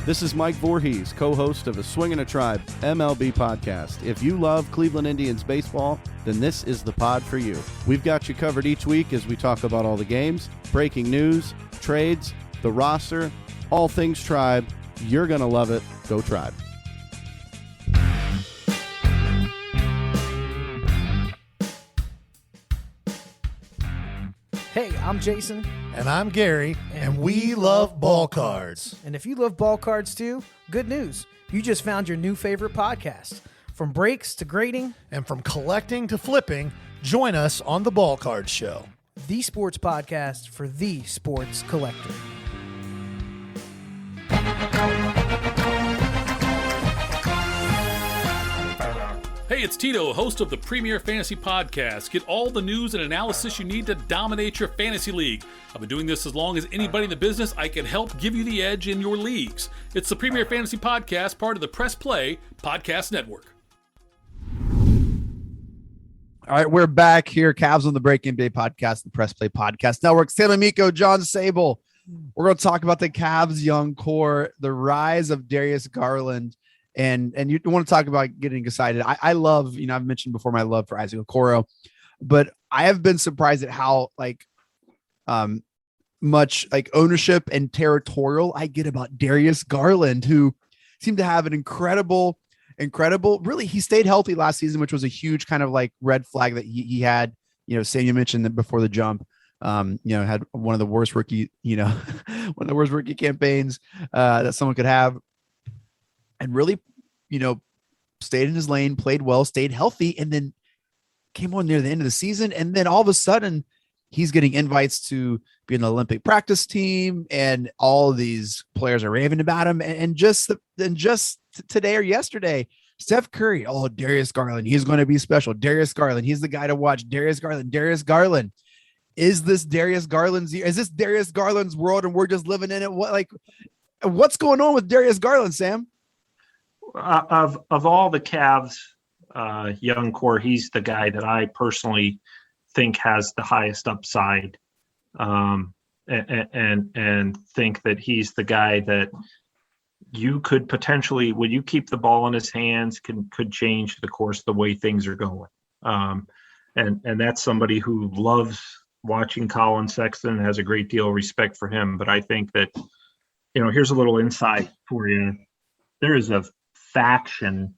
This is Mike Voorhees, co-host of the Swingin' a Tribe MLB podcast. If you love Cleveland Indians baseball, then this is the pod for you. We've got you covered each week as we talk about all the games, breaking news, trades, the roster, all things Tribe. You're going to love it. Go Tribe. Hey, I'm Jason. And I'm Gary, and we love ball cards. And if you love ball cards too, good news. You just found your new favorite podcast. From breaks to grading. And from collecting to flipping, join us on the Ball Card Show. The sports podcast for the sports collector. Hey, it's Tito, host of the Premier Fantasy Podcast. Get all the news and analysis you need to dominate your fantasy league. I've been doing this as long as anybody in the business. I can help give you the edge in your leagues. It's the Premier Fantasy Podcast, part of the Press Play Podcast Network. All right, we're back here. Cavs on the Break NBA Podcast, the Press Play Podcast Network. Sam Amico, John Sabol. We're going to talk about the Cavs young core, the rise of Darius Garland. And you want to talk about getting excited. I love, I've mentioned before my love for Isaac Okoro, but I have been surprised at how much ownership and territorial I get about Darius Garland, who seemed to have an incredible incredible. Really, he stayed healthy last season, which was a huge kind of like red flag that he had. Sam, you mentioned that before the jump, had one of the worst rookie, one of the worst rookie campaigns that someone could have, and really, stayed in his lane, played well, stayed healthy, and then came on near the end of the season. And then all of a sudden he's getting invites to be in the Olympic practice team, and all of these players are raving about him. And just today or yesterday, Steph Curry, Darius Garland, he's going to be special. Darius Garland, he's the guy to watch. Darius Garland. Is this Darius Garland's year? Is this Darius Garland's world and we're just living in it? What's going on with Darius Garland, Sam? Of all the Cavs young core, he's the guy that I personally think has the highest upside, and think that he's the guy that you could potentially, when you keep the ball in his hands, could change the course of the way things are going. And that's somebody who loves watching Colin Sexton, has a great deal of respect for him. But I think that, here's a little insight for you. There is a faction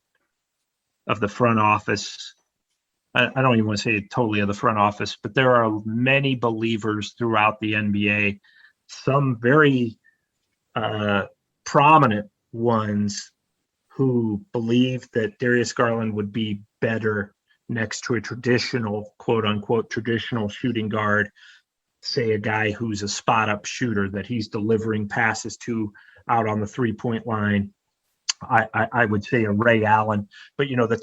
of the front office. I don't even want to say totally of the front office, but there are many believers throughout the NBA, some very prominent ones, who believe that Darius Garland would be better next to a traditional, quote unquote, traditional shooting guard, say a guy who's a spot up shooter that he's delivering passes to out on the 3-point line. I would say a Ray Allen, but the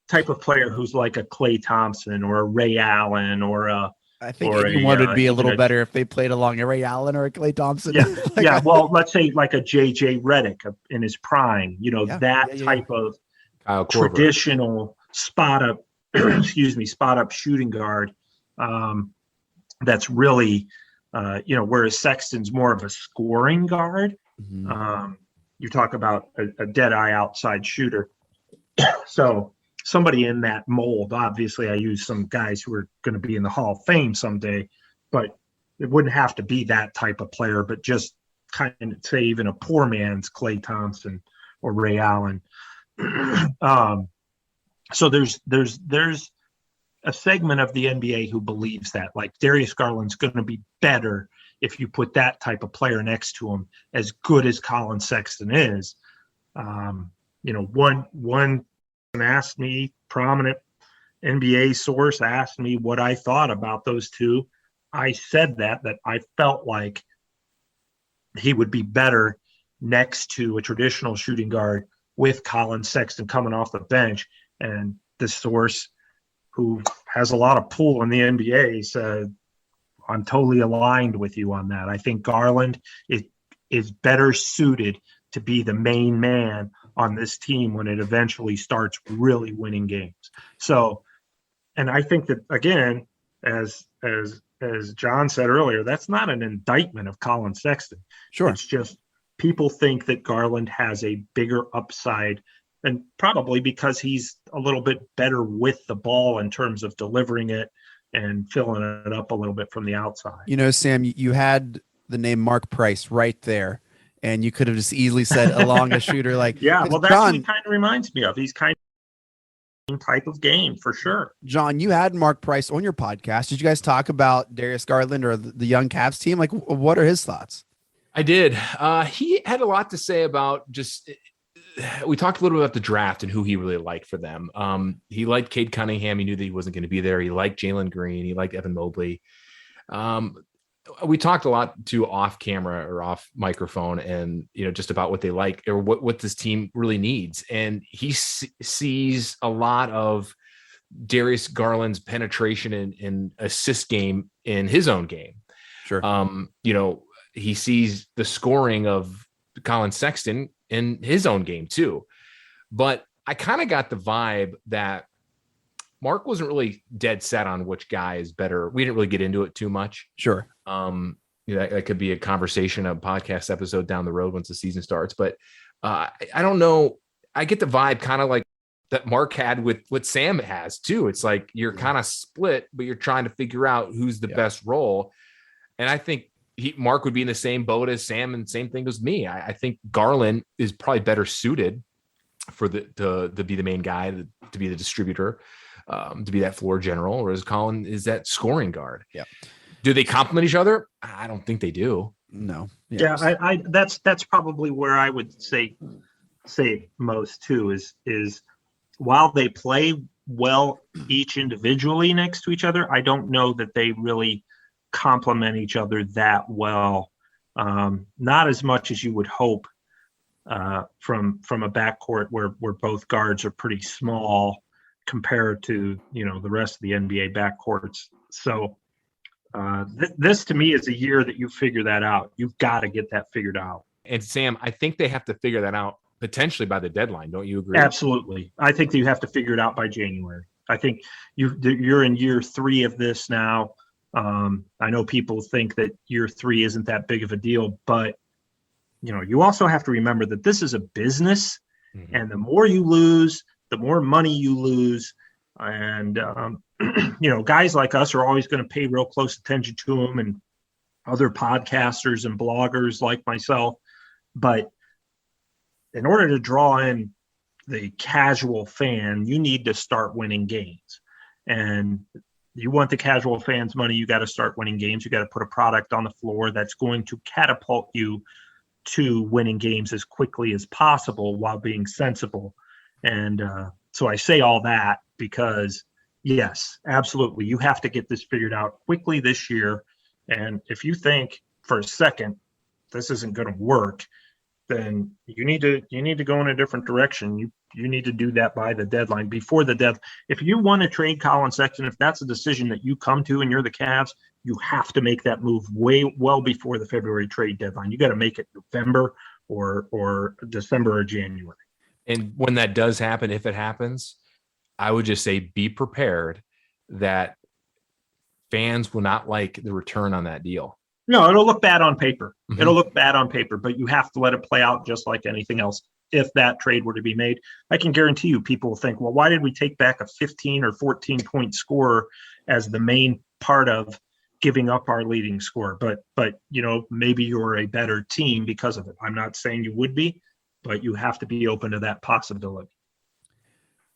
type of player who's like a Klay Thompson or a Ray Allen or a, I think anyone would be a little better if they played along a Ray Allen or a Klay Thompson. Yeah. Well, let's say like a JJ Redick in his prime, type of traditional spot up, spot up shooting guard. That's really, whereas Sexton's more of a scoring guard. Mm-hmm. You talk about a dead eye outside shooter. So somebody in that mold. Obviously, I use some guys who are going to be in the Hall of Fame someday, but it wouldn't have to be that type of player, but just kind of say even a poor man's Klay Thompson or Ray Allen. So there's a segment of the NBA who believes that, like, Darius Garland's going to be better if you put that type of player next to him, as good as Colin Sexton is. One asked me, prominent NBA source asked me what I thought about those two. I said that I felt like he would be better next to a traditional shooting guard with Colin Sexton coming off the bench. And the source, who has a lot of pull in the NBA, said, I'm totally aligned with you on that. I think Garland is better suited to be the main man on this team when it eventually starts really winning games. So, and I think that, again, as John said earlier, that's not an indictment of Colin Sexton. Sure. It's just people think that Garland has a bigger upside, and probably because he's a little bit better with the ball in terms of delivering it and filling it up a little bit from the outside. Sam, you had the name Mark Price right there, and you could have just easily said along a shooter like, yeah, well, that's what he kind of reminds me of. He's kind of type of game for sure. John, you had Mark Price on your podcast. Did you guys talk about Darius Garland or the young Cavs team? Like, what are his thoughts? I did. He had a lot to say about just, we talked a little bit about the draft and who he really liked for them. He liked Cade Cunningham. He knew that he wasn't going to be there. He liked Jalen Green. He liked Evan Mobley. We talked a lot too off camera or off microphone, and just about what they like or what this team really needs. And he sees a lot of Darius Garland's penetration and assist game in his own game. Sure. He sees the scoring of Colin Sexton in his own game too. But I kind of got the vibe that Mark wasn't really dead set on which guy is better. We didn't really get into it too much. Sure. That could be a conversation, a podcast episode down the road once the season starts. But I don't know. I get the vibe kind of like that Mark had with what Sam has too. It's like you're kind of split, but you're trying to figure out who's the best role. And I think Mark would be in the same boat as Sam, and same thing as me. I think Garland is probably better suited for to be the main guy, to be the distributor, to be that floor general, whereas Colin is that scoring guard. Yeah. Do they complement each other? I don't think they do. No. Yeah, I that's probably where I would say most too is while they play well each individually next to each other, I don't know that they really complement each other that well. Not as much as you would hope from a backcourt where both guards are pretty small compared to the rest of the NBA backcourts. So this to me is a year that you figure that out. You've got to get that figured out. And Sam, I think they have to figure that out potentially by the deadline. Don't you agree? Absolutely. I think that you have to figure it out by January. I think you're in year 3 of this now. I know people think that year 3 isn't that big of a deal, but you also have to remember that this is a business, and the more you lose, the more money you lose. And, guys like us are always going to pay real close attention to them, and other podcasters and bloggers like myself. But in order to draw in the casual fan, you need to start winning games. And you want the casual fans' money, you got to start winning games. You got to put a product on the floor that's going to catapult you to winning games as quickly as possible while being sensible. And so I say all that because, yes, absolutely, you have to get this figured out quickly this year. And if you think for a second this isn't going to work, then you need to go in a different direction. You need to do that by the deadline, before the deadline. If you want to trade Colin Sexton, if that's a decision that you come to and you're the Cavs, you have to make that move well before the February trade deadline. You got to make it November or December or January. And when that does happen, if it happens, I would just say be prepared that fans will not like the return on that deal. No, it'll look bad on paper. Mm-hmm. It'll look bad on paper, but you have to let it play out just like anything else. If that trade were to be made, I can guarantee you people will think, well, why did we take back a 15 or 14 point scorer as the main part of giving up our leading scorer? But maybe you're a better team because of it. I'm not saying you would be, but you have to be open to that possibility.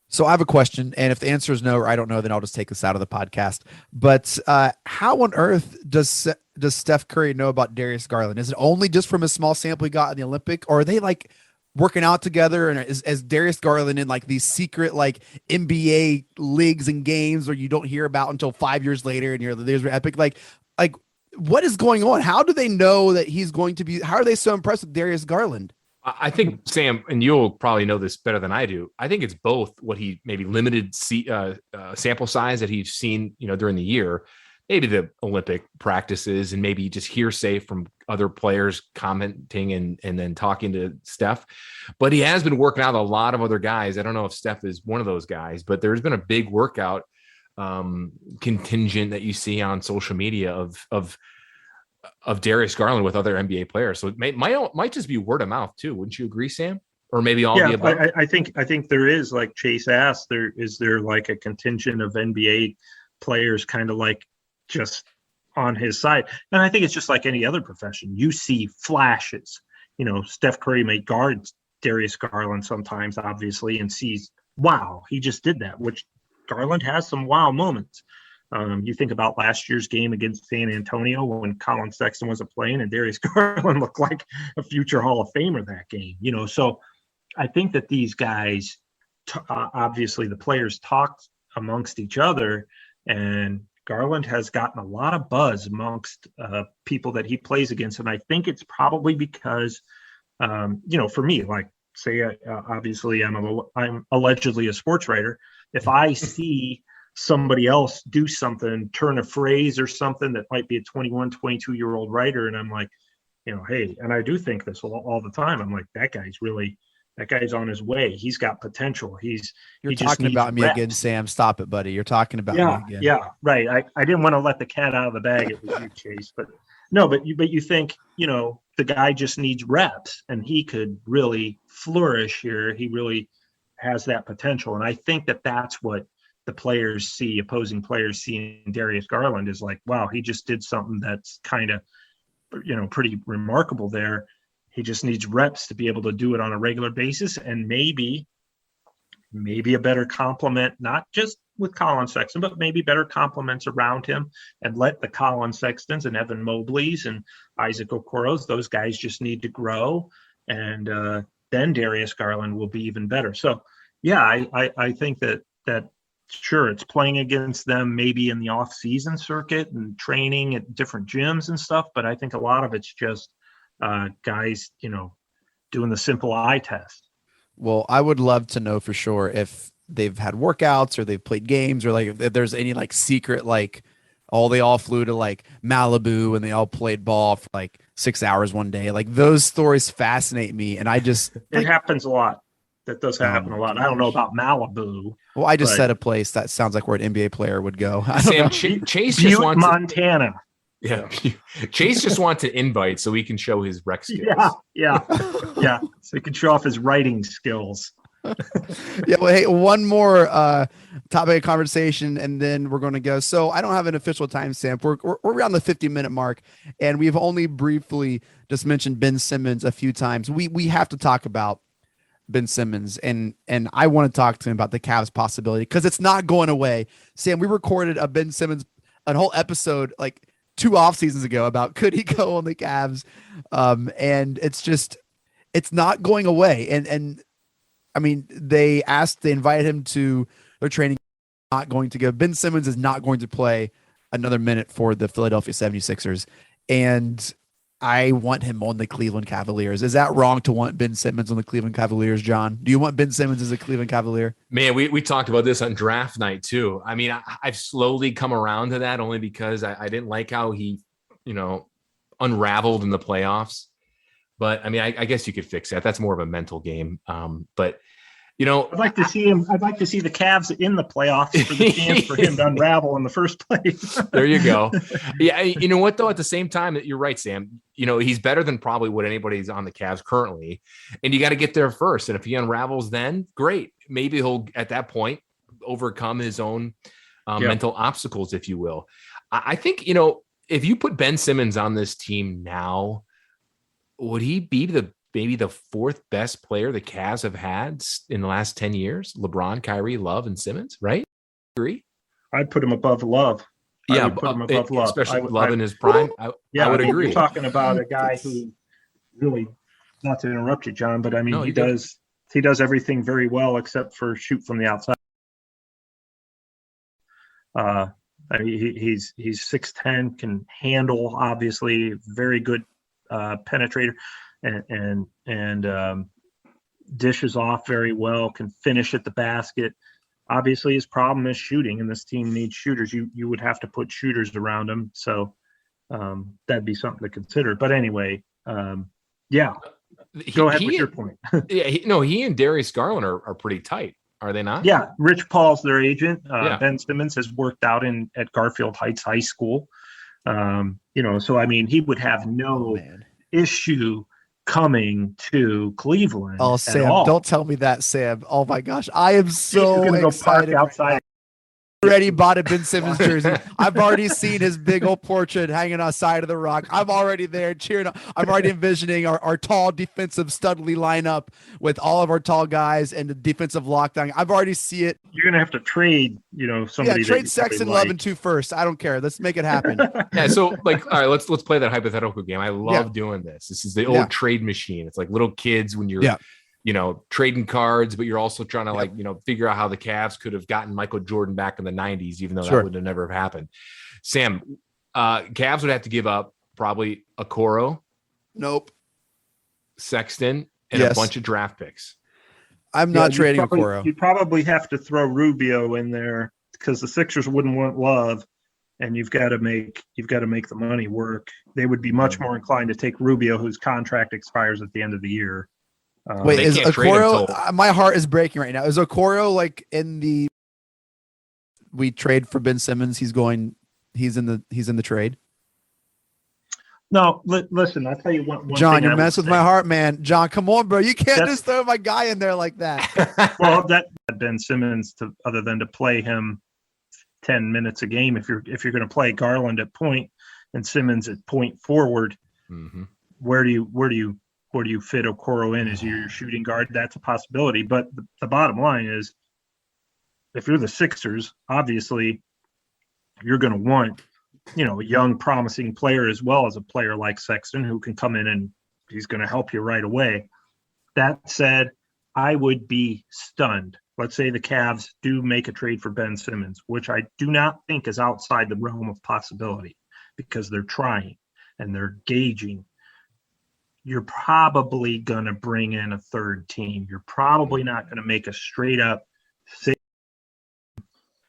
So I have a question, and if the answer is no or I don't know, then I'll just take this out of the podcast. But how on earth does Steph Curry know about Darius Garland? Is it only just from a small sample he got in the Olympic, or are they like working out together? And is Darius Garland in like these secret like NBA leagues and games where you don't hear about until 5 years later and there's epic like what is going on? How do they know that he's going to be? How are they so impressed with Darius Garland? I think, Sam, and you'll probably know this better than I do, I think it's both what he maybe limited sample size that he's seen, during the year, maybe the Olympic practices, and maybe just hearsay from other players commenting and then talking to Steph. But he has been working out a lot of other guys. I don't know if Steph is one of those guys, but there's been a big workout contingent that you see on social media of Darius Garland with other NBA players. So it might just be word of mouth too. Wouldn't you agree, Sam? Or maybe all the above? I think there is, like Chase asked, is there like a contingent of NBA players kind of like just on his side? And I think it's just like any other profession. You see flashes. Steph Curry may guard Darius Garland sometimes, obviously, and sees, wow, he just did that, which Garland has some wow moments. You think about last year's game against San Antonio when Colin Sexton wasn't playing and Darius Garland looked like a future Hall of Famer that game. So I think that these guys, obviously the players talk amongst each other, and Garland has gotten a lot of buzz amongst people that he plays against. And I think it's probably because, for me, like say, obviously I'm allegedly a sports writer. If I see somebody else do something, turn a phrase or something that might be a 21, 22-year-old writer, and I'm like, hey, and I do think this all the time. I'm like, that guy's on his way. He's got potential. You're talking about me again, Sam. Stop it, buddy. You're talking about me again. Yeah, right. I didn't want to let the cat out of the bag. It was you, Chase. But no, but you think, the guy just needs reps, and he could really flourish here. He really has that potential. And I think that that's what the opposing players see in Darius Garland is like, wow, he just did something that's kind of, pretty remarkable there. He just needs reps to be able to do it on a regular basis. And maybe maybe a better complement, not just with Colin Sexton, but maybe better complements around him, and let the Colin Sextons and Evan Mobleys and Isaac Okoros, those guys just need to grow. And then Darius Garland will be even better. So, yeah, I think that sure, it's playing against them maybe in the off-season circuit and training at different gyms and stuff, but I think a lot of it's just guys, doing the simple eye test. Well, I would love to know for sure if they've had workouts or they've played games, or like if there's any like secret, like, they all flew to like Malibu and they all played ball for like 6 hours one day. Like, those stories fascinate me. And I just, it happens a lot. That does happen a lot. I don't know about Malibu. Well, I just said a place that sounds like where an NBA player would go. Sam, Chase just Butte, wants Montana. Yeah, Chase just wants an invite so he can show his rec skills. Yeah. So he can show off his writing skills. Yeah. Well, hey, one more topic of conversation, and then we're going to go. So I don't have an official timestamp. We're around the 50-minute mark, and we've only briefly just mentioned Ben Simmons a few times. We have to talk about Ben Simmons, and I want to talk to him about the Cavs possibility, because it's not going away. Sam, we recorded a Ben Simmons, a whole episode like 2 off seasons ago about could he go on the Cavs, and it's not going away. And I mean, they invited him to their training, not going to go. Ben Simmons is not going to play another minute for the Philadelphia 76ers, and I want him on the Cleveland Cavaliers. Is that wrong to want Ben Simmons on the Cleveland Cavaliers, John? Do you want Ben Simmons as a Cleveland Cavalier? Man, we talked about this on draft night too. I mean, I've slowly come around to that, only because I didn't like how he, unraveled in the playoffs. But I mean, I guess you could fix that. That's more of a mental game. But I'd like to see him. I'd like to see the Cavs in the playoffs for the chance for him to unravel in the first place. There you go. Yeah, you know what though? At the same time, you're right, Sam. He's better than probably what anybody's on the Cavs currently, and you got to get there first. And if he unravels, then great. Maybe he'll at that point overcome his own mental obstacles, if you will. I think if you put Ben Simmons on this team now, would he be maybe the 4th best player the Cavs have had in the last 10 years? LeBron, Kyrie, Love, and Simmons, right? Agree? I'd put him above Love. Yeah, put him above Love. Especially Love in his prime. I would agree. You're talking about a guy who really, not to interrupt you, John, but I mean, he does everything very well except for shoot from the outside. I mean, he's 6'10", can handle, obviously, very good penetrator. And dishes off very well, can finish at the basket. Obviously, his problem is shooting, and this team needs shooters. You would have to put shooters around him, so that'd be something to consider. But anyway, go ahead with your point. He and Darius Garland are pretty tight, are they not? Yeah, Rich Paul's their agent. Ben Simmons has worked out at Garfield Heights High School. So I mean, he would have no issue coming to Cleveland. Oh, Sam, don't tell me that, Sam. Oh my gosh, I am so excited. Go outside. Already bought a Ben Simmons jersey. I've already seen his big old portrait hanging on the side of the rock. I'm already there cheering. I'm already envisioning our tall defensive studly lineup with all of our tall guys and the defensive lockdown. I've already see it. You're gonna have to trade, somebody. Yeah, trade Sexton, Love, and 2 first. I don't care. Let's make it happen. Yeah. So all right, let's play that hypothetical game. I love doing this. This is the old trade machine. It's like little kids when you're trading cards, but you're also trying to figure out how the Cavs could have gotten Michael Jordan back in the 90s, even though that would have never have happened. Sam, Cavs would have to give up probably Okoro. Nope. Sexton and a bunch of draft picks. I'm not trading Okoro. You probably have to throw Rubio in there because the Sixers wouldn't want Love, and you've got to make the money work. They would be much more inclined to take Rubio, whose contract expires at the end of the year. Wait, is Okoro? My heart is breaking right now. Is Okoro like in the? We trade for Ben Simmons. He's in the trade. No, listen. I'll tell you one John, you're messing with my heart, man. John, come on, bro. You can't just throw my guy in there like that. Well, that Ben Simmons, other than to play him 10 minutes a game, if you're going to play Garland at point and Simmons at point forward, where do you fit Okoro in as your shooting guard? That's a possibility. But the bottom line is if you're the Sixers, obviously you're going to want, a young promising player as well as a player like Sexton who can come in and he's going to help you right away. That said, I would be stunned. Let's say the Cavs do make a trade for Ben Simmons, which I do not think is outside the realm of possibility because they're trying and they're gauging. You're probably going to bring in a third team. You're probably not going to make a straight up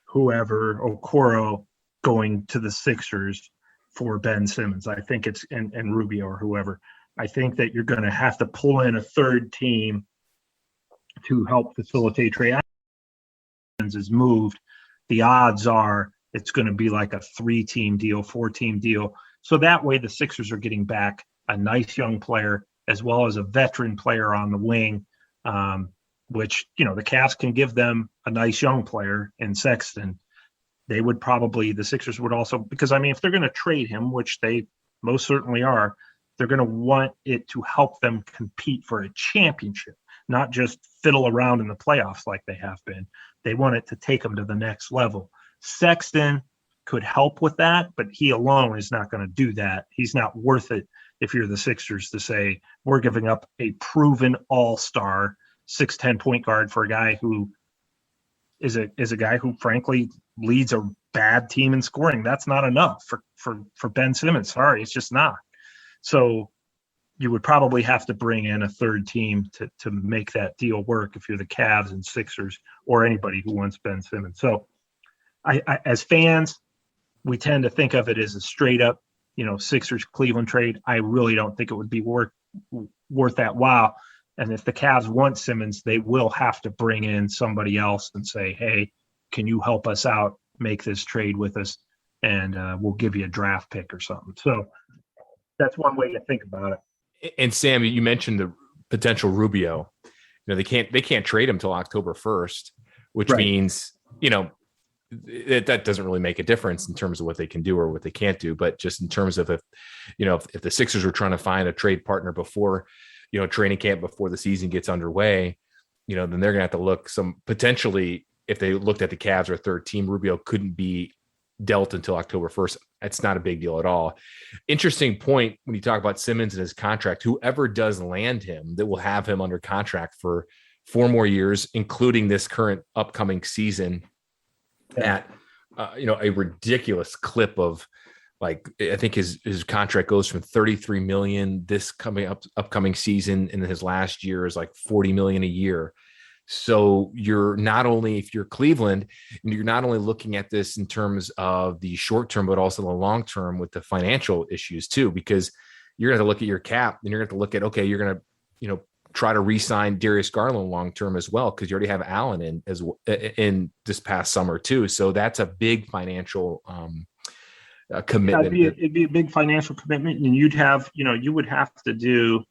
whoever, Okoro, going to the Sixers for Ben Simmons. I think it's and Rubio or whoever. I think that you're going to have to pull in a third team to help facilitate trade. Is moved. The odds are it's going to be like a 3-team deal, 4-team deal. So that way the Sixers are getting back a nice young player as well as a veteran player on the wing, which, the Cavs can give them a nice young player in Sexton. The Sixers would also, because if they're going to trade him, which they most certainly are, they're going to want it to help them compete for a championship, not just fiddle around in the playoffs like they have been. They want it to take them to the next level. Sexton could help with that, but he alone is not going to do that. He's not worth it if you're the Sixers to say, we're giving up a proven all-star 6'10" point guard for a guy who is a guy who frankly leads a bad team in scoring. That's not enough for Ben Simmons. Sorry, it's just not. So you would probably have to bring in a third team to make that deal work if you're the Cavs and Sixers or anybody who wants Ben Simmons. So I as fans, we tend to think of it as a straight up, Sixers Cleveland trade. I really don't think it would be worth that while. And if the Cavs want Simmons, they will have to bring in somebody else and say, hey, can you help us out, make this trade with us, and we'll give you a draft pick or something. So that's one way to think about it. And Sam, you mentioned the potential Rubio. They can't trade him till October 1st, which means, that doesn't really make a difference in terms of what they can do or what they can't do. But just in terms of if the Sixers are trying to find a trade partner before, training camp, before the season gets underway, then they're going to have to look potentially, if they looked at the Cavs or third team, Rubio couldn't be dealt until October 1st. It's not a big deal at all. Interesting point when you talk about Simmons and his contract. Whoever does land him, that will have him under contract for 4 more years, including this current upcoming season at a ridiculous clip of, like, I think his contract goes from $33 million this upcoming season, and his last year is like $40 million a year. So you're not only, if you're Cleveland, you're not only looking at this in terms of the short term, but also the long term with the financial issues too, because you're going to look at your cap and you're going to look at, okay, you're going to, try to re-sign Darius Garland long term as well, because you already have Allen in this past summer too. So that's a big financial commitment. It'd be a big financial commitment, and you'd have, you would have to do,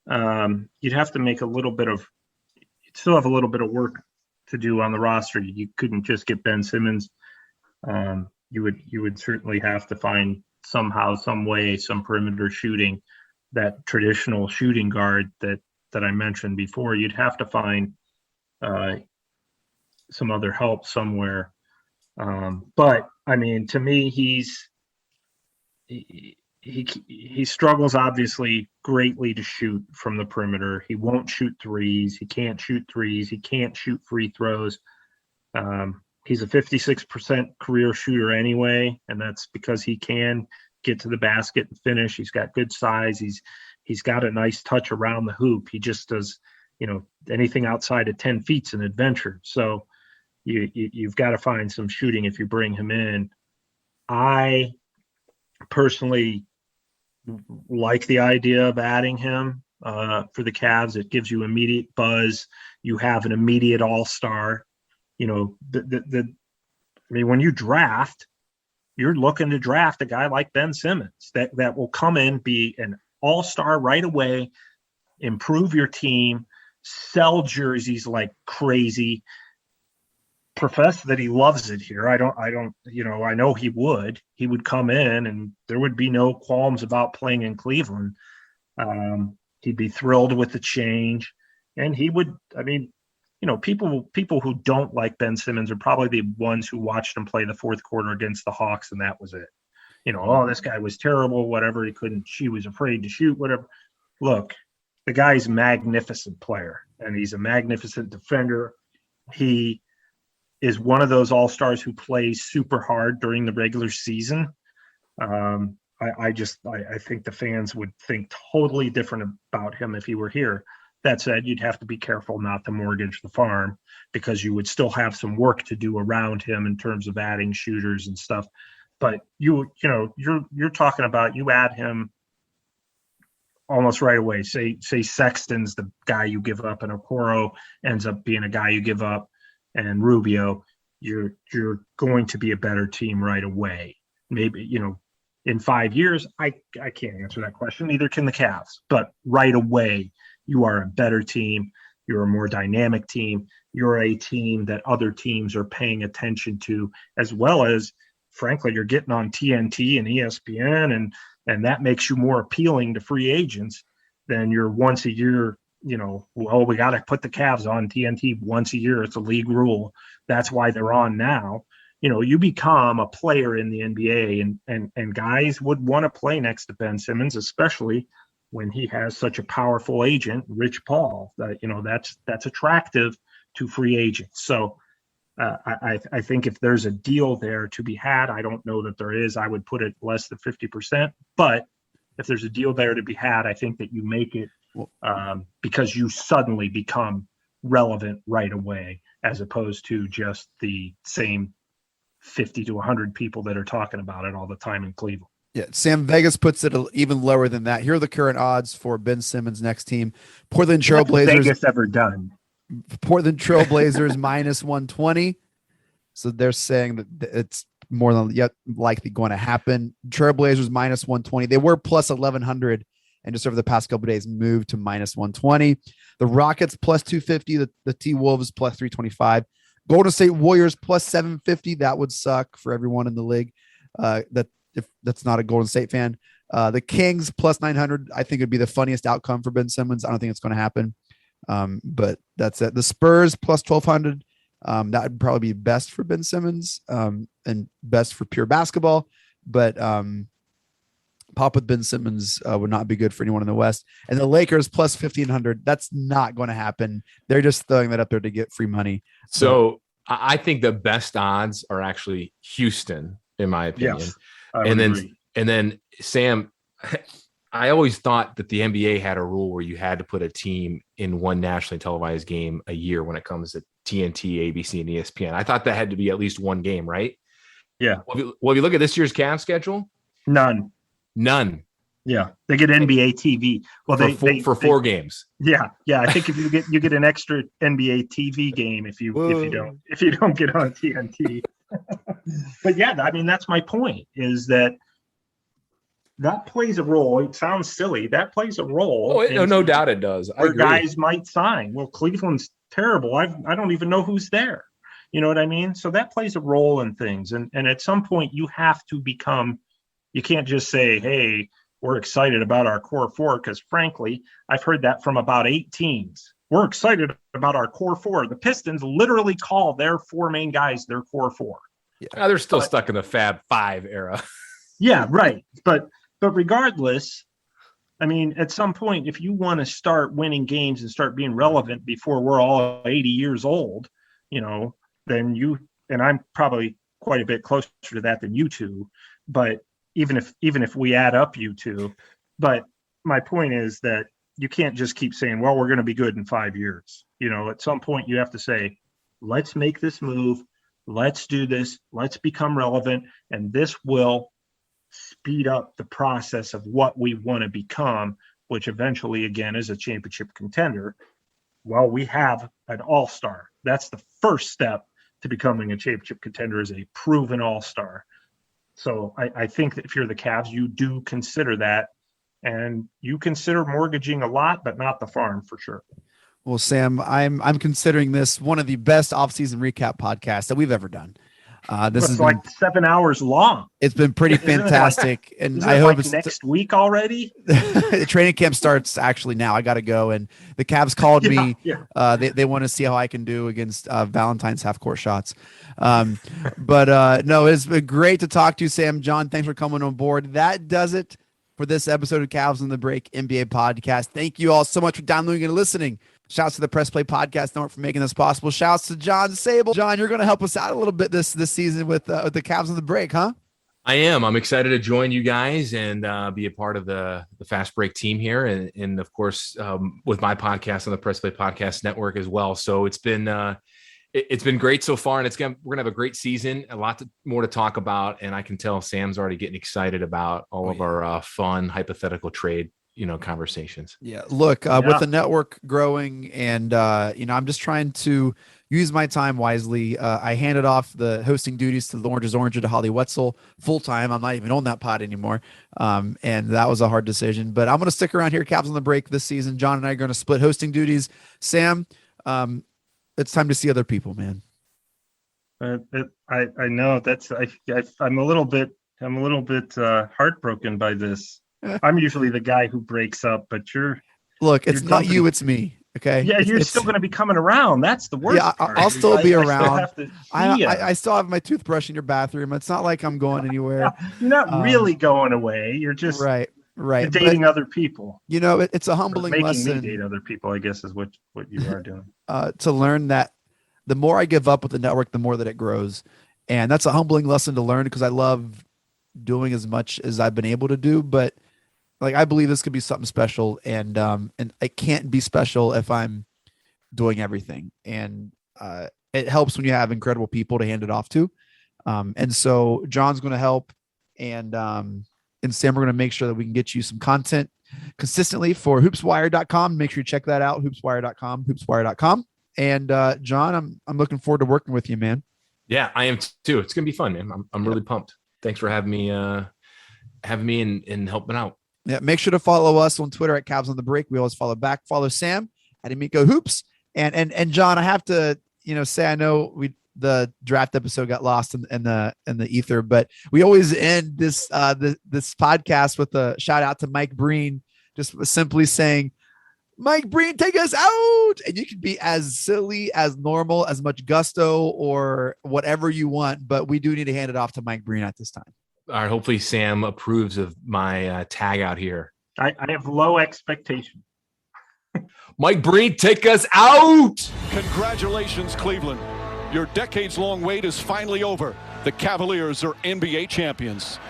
you'd have to make you'd still have a little bit of work to do on the roster. You couldn't just get Ben Simmons. You would certainly have to find somehow, some way, some perimeter shooting, that traditional shooting guard that I mentioned before. You'd have to find some other help somewhere. But to me, he struggles obviously greatly to shoot from the perimeter. He won't shoot threes. He can't shoot threes. He can't shoot free throws. He's a 56% career shooter anyway, and that's because he can get to the basket and finish. He's got good size. He's got a nice touch around the hoop. He just does, anything outside of 10 feet's an adventure. So you've got to find some shooting if you bring him in. I personally like the idea of adding him for the Cavs. It gives you immediate buzz. You have an immediate all-star. When you draft, you're looking to draft a guy like Ben Simmons that will come in, be an all-star right away, improve your team, sell jerseys like crazy, profess that he loves it here. I know he would come in and there would be no qualms about playing in Cleveland. He'd be thrilled with the change, and he would, people who don't like Ben Simmons are probably the ones who watched him play the fourth quarter against the Hawks, and that was it. Oh, this guy was terrible, whatever. He was afraid to shoot, whatever. Look, the guy's a magnificent player, and he's a magnificent defender. He is one of those all-stars who plays super hard during the regular season. I think the fans would think totally different about him if he were here. That said, you'd have to be careful not to mortgage the farm, because you would still have some work to do around him in terms of adding shooters and stuff. But you're talking about, you add him almost right away. Say Sexton's the guy you give up, and Okoro ends up being a guy you give up, and Rubio, you're going to be a better team right away. Maybe, in 5 years, I can't answer that question. Neither can the Cavs. But right away, you are a better team. You're a more dynamic team. You're a team that other teams are paying attention to, as well as, frankly, you're getting on TNT and ESPN, and that makes you more appealing to free agents than your once a year, we got to put the Cavs on TNT once a year. It's a league rule. That's why they're on now. You become a player in the NBA, and guys would want to play next to Ben Simmons, especially when he has such a powerful agent, Rich Paul. That's attractive to free agents. So I think if there's a deal there to be had, I don't know that there is. I would put it less than 50%. But if there's a deal there to be had, I think that you make it because you suddenly become relevant right away, as opposed to just the same 50 to 100 people that are talking about it all the time in Cleveland. Yeah, Sam, Vegas puts it even lower than that. Here are the current odds for Ben Simmons' next team. Portland Trailblazers. Vegas ever done? Portland Trailblazers minus 120. So they're saying that it's more than yet likely going to happen. Trailblazers minus 120. They were plus 1,100, and just over the past couple of days moved to minus 120. The Rockets plus 250. The T-Wolves plus 325. Golden State Warriors plus 750. That would suck for everyone in the league. If that's not a Golden State fan. The Kings plus 900, I think would be the funniest outcome for Ben Simmons. I don't think it's going to happen. But that's it. The Spurs plus 1,200. That would probably be best for Ben Simmons and best for pure basketball. But pop with Ben Simmons would not be good for anyone in the West. And the Lakers plus 1,500. That's not going to happen. They're just throwing that up there to get free money. So I think the best odds are actually Houston, in my opinion. Yes. And then Sam, I always thought that the NBA had a rule where you had to put a team in one nationally televised game a year when it comes to TNT, ABC, and ESPN. I thought that had to be at least one game, right? Yeah. Well, if you look at this year's Cavs schedule, none. Yeah, they get NBA TV. Well, for 4 games. Yeah. I think if you get an extra NBA TV game if you don't get on TNT. But yeah, I mean, that's my point, is that plays a role. It sounds silly. That plays a role. Oh, no doubt it does. Where guys might sign. Well, Cleveland's terrible. I don't even know who's there. You know what I mean? So that plays a role in things. And at some point you have to you can't just say, hey, we're excited about our core 4, because frankly, I've heard that from about 8 teams. We're excited about our core 4. The Pistons literally call their 4 main guys their core 4. Yeah, they're still stuck in the Fab 5 era. Yeah, right. But regardless, I mean, at some point, if you want to start winning games and start being relevant before we're all 80 years old, then and I'm probably quite a bit closer to that than you two, but even if we add up you two, but my point is that you can't just keep saying, well, we're going to be good in 5 years. At some point you have to say, let's make this move. Let's do this. Let's become relevant. And this will speed up the process of what we want to become, which eventually, again, is a championship contender. Well, we have an all-star. That's the first step to becoming a championship contender, is a proven all-star. So I think that if you're the Cavs, you do consider that, and you consider mortgaging a lot, but not the farm for sure. Well, Sam, I'm considering this one of the best offseason recap podcasts that we've ever done. This is is like 7 hours long. It's been pretty fantastic, and I hope it's next week already. The training camp starts actually now. I got to go, and the Cavs called me. Yeah. They want to see how I can do against Valentine's half court shots. But no, it's been great to talk to you, Sam. John, thanks for coming on board. That does it for this episode of Cavs on the Break NBA podcast. Thank you all so much for downloading and listening. Shouts to the Press Play Podcast Network for making this possible. Shouts to John Sabol. John, you're going to help us out a little bit this season with the Cavs on the Break, huh? I am. I'm excited to join you guys and be a part of the Fast Break team here, and of course with my podcast on the Press Play Podcast Network as well. So it's been great so far, and we're gonna have a great season. A lot more to talk about, and I can tell Sam's already getting excited about all of our fun hypothetical trade conversations. Yeah. Look, with the network growing and, I'm just trying to use my time wisely. I handed off the hosting duties to the Oranges Oranger to Holly Wetzel full time. I'm not even on that pod anymore. And that was a hard decision, but I'm going to stick around here. Cavs on the Break this season. John and I are going to split hosting duties. Sam, it's time to see other people, man. I know I'm a little bit heartbroken by this. I'm usually the guy who breaks up, but it's not you, it's me. Okay. Yeah, you're still going to be coming around. That's the worst. Yeah, I'll still be around. I still have my toothbrush in your bathroom. It's not like I'm going anywhere. You're not really going away. You're just right. You're dating other people. It's a humbling lesson. Making me date other people, I guess, is what you are doing. To learn that the more I give up with the network, the more that it grows, and that's a humbling lesson to learn because I love doing as much as I've been able to do, but. Like, I believe this could be something special, and it can't be special if I'm doing everything. And it helps when you have incredible people to hand it off to. And so John's going to help, and Sam, we're going to make sure that we can get you some content consistently for hoopswire.com. Make sure you check that out, hoopswire.com. And John, I'm looking forward to working with you, man. Yeah, I am too. It's going to be fun, man. I'm really pumped. Thanks for having me and helping out. Yeah, make sure to follow us on Twitter at Cavs on the Break. We always follow back. Follow Sam at Amico Hoops. And John, I have to, say I know the draft episode got lost in the ether, but we always end this podcast with a shout out to Mike Breen, just simply saying, Mike Breen, take us out. And you can be as silly as normal, as much gusto or whatever you want, but we do need to hand it off to Mike Breen at this time. All right, hopefully Sam approves of my tag out here. I have low expectations. Mike Breen, take us out. Congratulations, Cleveland. Your decades-long wait is finally over. The Cavaliers are NBA champions.